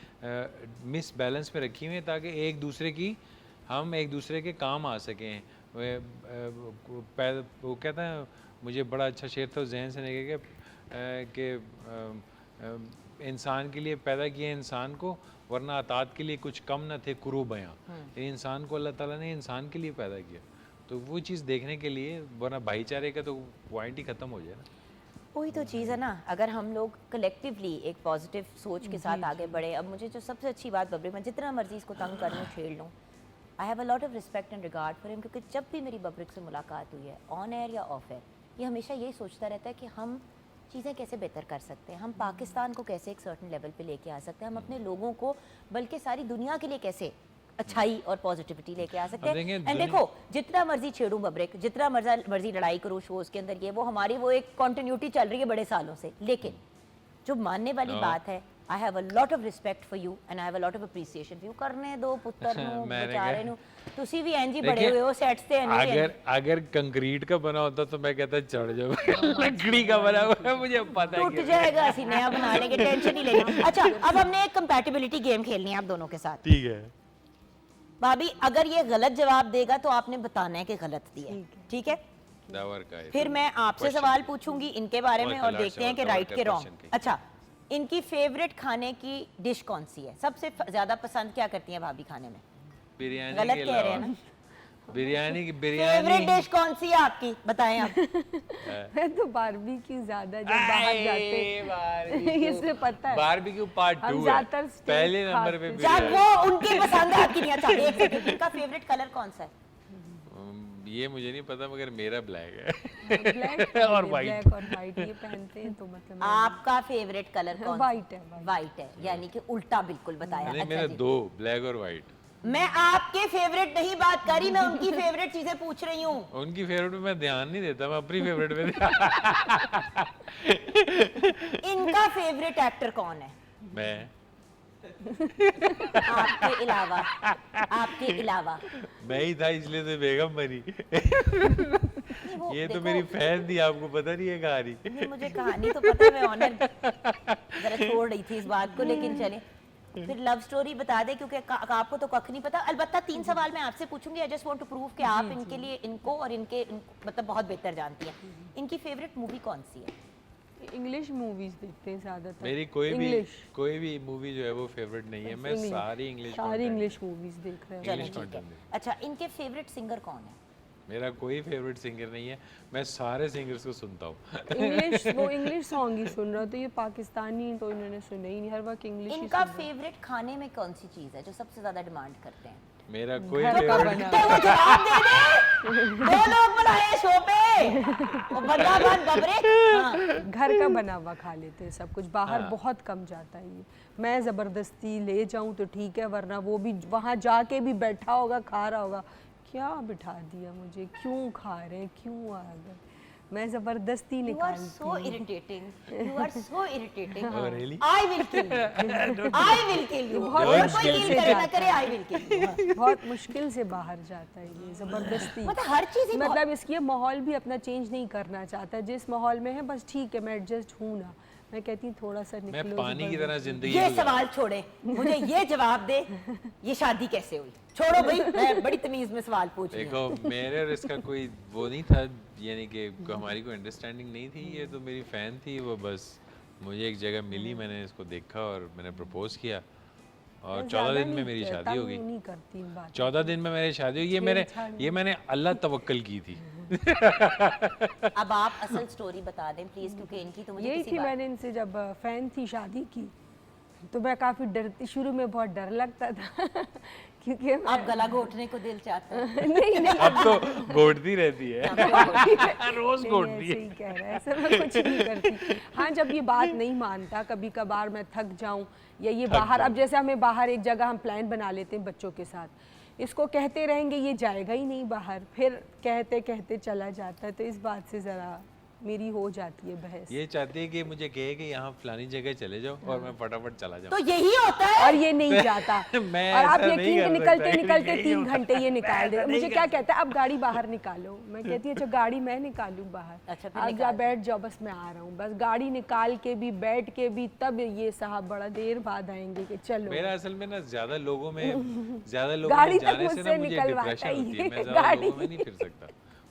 मिस बैलेंस में रखी हुई हैं ताकि हम एक दूसरे के काम आ सकें। वो कहता है, मुझे बड़ा अच्छा शेर था जहन से निकल के इंसान के लिए पैदा किया इंसान को वरना अतात के लिए कुछ कम न थे कुरू बयां। इंसान को अल्लाह ताला ने इंसान के लिए पैदा किया, तो वो चीज़ देखने के लिए, वरना भाईचारे का तो पॉइंट ही ख़त्म हो जाए ना। वही तो चीज़ है ना, अगर हम लोग कलेक्टिवली एक पॉजिटिव सोच के साथ आगे बढ़े। अब मुझे जो सबसे अच्छी बात बब्रिक, मैं जितना मर्जी इसको तंग कर लूँ छेड़ लूँ, I have a lot of respect and regard for him, क्योंकि जब भी मेरी बब्रिक से मुलाकात हुई है ऑन एयर या ऑफ एयर, ये हमेशा यही सोचता रहता है कि हम चीज़ें कैसे बेहतर कर सकते हैं, हम पाकिस्तान को कैसे एक सर्टन लेवल पे लेके आ सकते हैं, हम अपने लोगों को बल्कि सारी दुनिया के लिए कैसे अच्छाई और पॉजिटिविटी लेके आ सकते हैं। एंड देखो जितना मर्जी छेड़ूं बब्रिक, जितना मर्जी लड़ाई करूं शोज़ के अंदर, ये वो हमारी वो एक कॉन्टिन्यूटी चल रही है बड़े सालों से। लेकिन जो मानने वाली बात है, I have a lot of respect for you and I have a lot of appreciation for you. करने दो पुत्र नु बेचारे नु, तुसी भी एंजी बड़े हुए हो सेट्स ते अगर कंक्रीट का बना होता तो मैं कहता चढ़ जाओ, लकड़ी का बना हुआ है मुझे पता है टूट जाएगा, ਅਸੀਂ नया बना लेंगे, टेंशन ही लेंगे। अच्छा अब हमने एक कंपैटिबिलिटी गेम खेलनी है आप दोनों के साथ। ठीक है भाभी अगर ये गलत जवाब देगा तो आपने बताना है कि गलत दिया, ठीक है? फिर मैं आपसे सवाल पूछूंगी इनके बारे में और देखते हैं कि राइट के रॉन्ग। अच्छा इनकी फेवरेट खाने की डिश कौन सी है, सबसे ज्यादा पसंद क्या करती हैं भाभी खाने में? बिरयानी। गलत कह रहे हैं ना? बिरयानी फेवरेट डिश कौन सी है आपकी, बताएं आप। मैं तो बारबेक्यू ज्यादा जब बाहर जाते हैं इससे पता है। बारबेक्यू पार्ट 2 है, पहले नंबर पे जब वो उनकी पसंद है आपकी नहीं। अच्छा एक सेकंड, इनका फेवरेट कलर कौन सा है? ये मुझे नहीं पता मगर मेरा ब्लैक है ब्लैक और ब्लैक और वाइट ये पहनते हैं तो मतलब आपका फेवरेट कलर कौन? वाइट है। वाइट है, यानी कि उल्टा बिल्कुल बताया। नहीं, अच्छा मेरा जी। 2 ब्लैक और वाइट। मैं आपके फेवरेट नहीं बात करी, मैं उनकी फेवरेट चीजें पूछ रही हूँ। उनकी फेवरेट पे मैं ध्यान नहीं देता, मैं अपनी फेवरेट पे इनका फेवरेट एक्टर कौन है? मैं आपके अलावा मैं ही था इसलिए तो बेगम बनी। ये तो मेरी फैन थी, आपको पता नहीं है कहानी। नहीं मुझे कहानी तो पता है, मैं ऑनर जरा छोड़ रही थी इस बात को, लेकिन चले फिर लव स्टोरी बता दे क्योंकि आपको तो कख नहीं पता। अलबत्ता 3 सवाल मैं आपसे पूछूंगी, I just want to prove कि आप इनके लिए इनको और इनके मतलब बहुत बेहतर जानती हैं। इनकी फेवरेट मूवी कौन सी है? इंग्लिश मूवीज देखते हैं ज्यादातर। मेरी कोई भी मूवी जो है वो फेवरेट नहीं है, मैं सारी इंग्लिश मूवीज देख रहे हैं। चलिए ठीक है। अच्छा इनके फेवरेट सिंगर कौन है? मेरा कोई फेवरेट सिंगर नहीं है, मैं सारे सिंगर्स को सुनता हूँ। वो इंग्लिश सॉन्ग ही सुन रहा, तो ये पाकिस्तानी तो इन्होंने सुने ही नहीं, हर वक्त इंग्लिश ही इनका सुन रहे हैं। फेवरेट खाने में कौन सी चीज़ है जो सबसे ज़्यादा डिमांड करते हैं? मेरा कोई घर का फेवरेट बना तो वो जवाब दे दे। दो लोग बुलाए हैं शो पे, वो बंदा बन बबरे। हाँ। घर का बना हुआ खा लेते हैं सब कुछ, बाहर हाँ। बहुत कम जाता है ये। मैं ज़बरदस्ती ले जाऊं तो ठीक है, वरना वो भी वहाँ जाके भी बैठा होगा, खा रहा होगा, क्या बिठा दिया मुझे, क्यों खा रहे हैं, क्यों आ गए, मैं ज़बरदस्ती You are निकालती so हूँ। irritating. You are so irritating. Oh, really? I will kill you. I will kill you. बहुत और मुश्किल कोई से kill करे ना जाता करे, I will kill you. बहुत मुश्किल से बाहर जाता है ये, ज़बरदस्ती। मतलब हर चीज़ ही मतलब इसकी माहौल भी अपना चेंज नहीं करना चाहता, जिस माहौल में है बस ठीक है, मैं एडजस्ट हूँ ना, मैं कहती हूँ थोड़ा सा मैं निकलो पानी की तरह जिंदगी ये गुजारता सवाल छोड़े, मुझे ये जवाब दे, ये शादी कैसे हुई? छोड़ो भाई, मैं बड़ी तमीज में सवाल पूछ रही हूँ। देखो मेरे और इसका कोई वो नहीं था, यानी कि हमारी कोई अंडरस्टैंडिंग नहीं थी, ये तो मेरी फ़ैन थी, वो बस मुझे एक जगह मिली, मैंने इसको देखा और मैंने प्रपोज किया और मैं 14 ज़्यादा दिन में नहीं मेरी करता, शादी हो मैं गई। नहीं करती इन बातों 14 दिन में मेरी शादी हुई, ये मैंने अल्लाह तवक्कल की थी। अब आप असल स्टोरी बता दें प्लीज, क्योंकि इनकी तो मुझे यही किसी थी, बात- मैंने इनसे जब फ़ैन थी शादी की, तो मैं काफ़ी डरती, शुरू में बहुत डर लगता था क्योंकि अब गला घोटने को दिल चाहता है। नहीं नहीं अब तो घोटती रहती है, रोज नहीं, घोटती ऐसे है। ही कह रहा है, ऐसा मैं कुछ नहीं करती। हाँ, जब ये बात नहीं मानता, कभी कभार मैं थक जाऊं या ये बाहर, अब जैसे हमें बाहर एक जगह हम प्लान बना लेते हैं बच्चों के साथ, इसको कहते रहेंगे ये जाएगा ही नहीं बाहर, फिर कहते कहते चला जाता है, तो इस बात से ज़रा मेरी हो जाती है बहस। ये चाहती है कि मुझे कहे कि यहाँ फलानी जगह चले जाओ और मैं फटाफट चला तो जाऊँ। यही होता है। और ये नहीं जाता मैं और आप ऐसा नहीं यकीन कर निकलते सकता, निकलते यही 3 होता घंटे ये निकाल मैं दे। ऐसा मुझे नहीं क्या कर कहता है, अब गाड़ी बाहर निकालो, मैं कहती हूँ अच्छा गाड़ी मैं निकालूं बाहर, अच्छा, फिर आप जा निकाल। बैठ जाओ, बस मैं आ रहा हूँ, बस गाड़ी निकाल के भी बैठ के भी तब ये साहब बड़ा देर बाद आएंगे कि चलो। मेरा असल में ना ज्यादा लोगों में गाड़ी तक जाने से मुझसे ना मुझे निकलवाता डिप्रेशन ही होती है, है, मैं ज्यादा गाड़ी। लोगों में नहीं फिर सकता,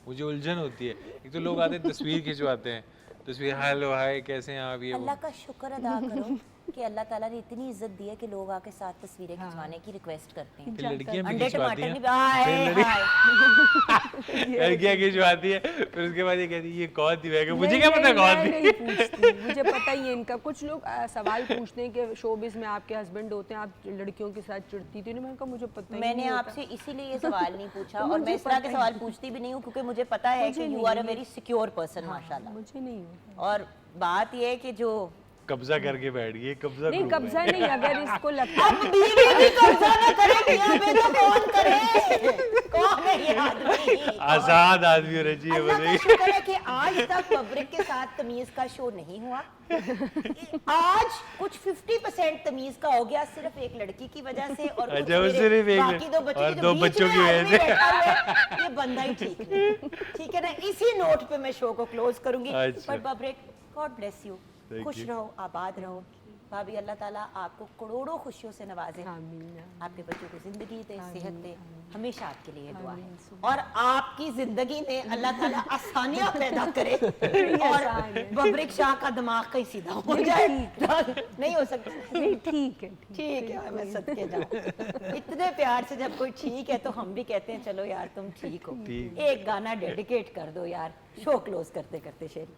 मुझे उलझन होती है। एक तो लोग आते हैं तस्वीर खिंचवाते हैं, तस्वीर हेलो हाय कैसे हैं आप, ये वो। अल्लाह का शुक्र अदा करो कि अल्लाह ताला ने इतनी इज्जत दी है कि लोग आके साथ तस्वीरें खिंचवाने की रिक्वेस्ट करते हैं। फिर लड़कियां भी अंडे खिंचवाती टमाटर हैं, नहीं, हाय हाय। लड़कियां खिंचवाती है, फिर उसके बाद ये कहती है ये कौन थी, मैं कहा, मुझे नहीं, क्या पता नहीं, कौन मैं थी। नहीं पूछती, मुझे पता ही है इनका। कुछ लोग सवाल पूछते हैं कि शोबिज़ में आपके हस्बैंड होते हैं, आप लड़कियों के साथ चिढ़ती थी, मैंने कहा मुझे पता ही मैंने नहीं होता। आपसे इसीलिए ये सवाल नहीं पूछा और मुझे मैं इस तरह के पता सवाल ही पूछती भी नहीं हूँ, क्योंकि मुझे पता है मुझे कि यू नहीं आर अ है। वेरी सिक्योर पर्सन माशाल्लाह। मुझे नहीं होता। और बात ये है कि जो कब्जा करके बैठ गई, कब्जा नहीं, ग्रुप है। कब्जा नहीं, अगर इसको लगता है बीवी भी कब्जा न करे, मियां पे तो कौन करे? कौन है ये आदमी? आजाद आदमी होना चाहिए, अल्लाह का बताइए। शुक्र है कि आज तक पब्लिक के साथ तमीज का शो नहीं हुआ। आज कुछ 50% तमीज का हो गया, सिर्फ एक लड़की की वजह से और कुछ अच्छा, वो मेरे सिर्फ एक बाकी दो बच्चों और के दो जो बीच बच्चों में की वजह आदमी से। बैठा हुआ है, ये बंदा ही ठीक नहीं। ठीक है ना, इसी नोट पे मैं शो को क्लोज करूंगी। अच्छा। पर public, God bless you, Thank खुश you. रहो, आबाद रहो भाभी, अल्लाह ताला आपको करोड़ों खुशियों से नवाजे, आमीन, आपके बच्चों को जिंदगी दे, सेहत दे, आमीन। हमेशा आपके लिए दुआ है। आमीन। और आपकी जिंदगी में अल्लाह ताला आसानियां पैदा करे और आसान है। बबरिक शाह का दिमाग कहीं सीधा हो जाए। नहीं हो सकता? नहीं, ठीक है, ठीक है, मैं सदके जाऊं। इतने प्यार से जब कोई ठीक है तो हम भी कहते हैं चलो यार तुम ठीक हो। ठीक। एक गाना डेडिकेट कर दो यार, शो क्लोज करते करते शेरी।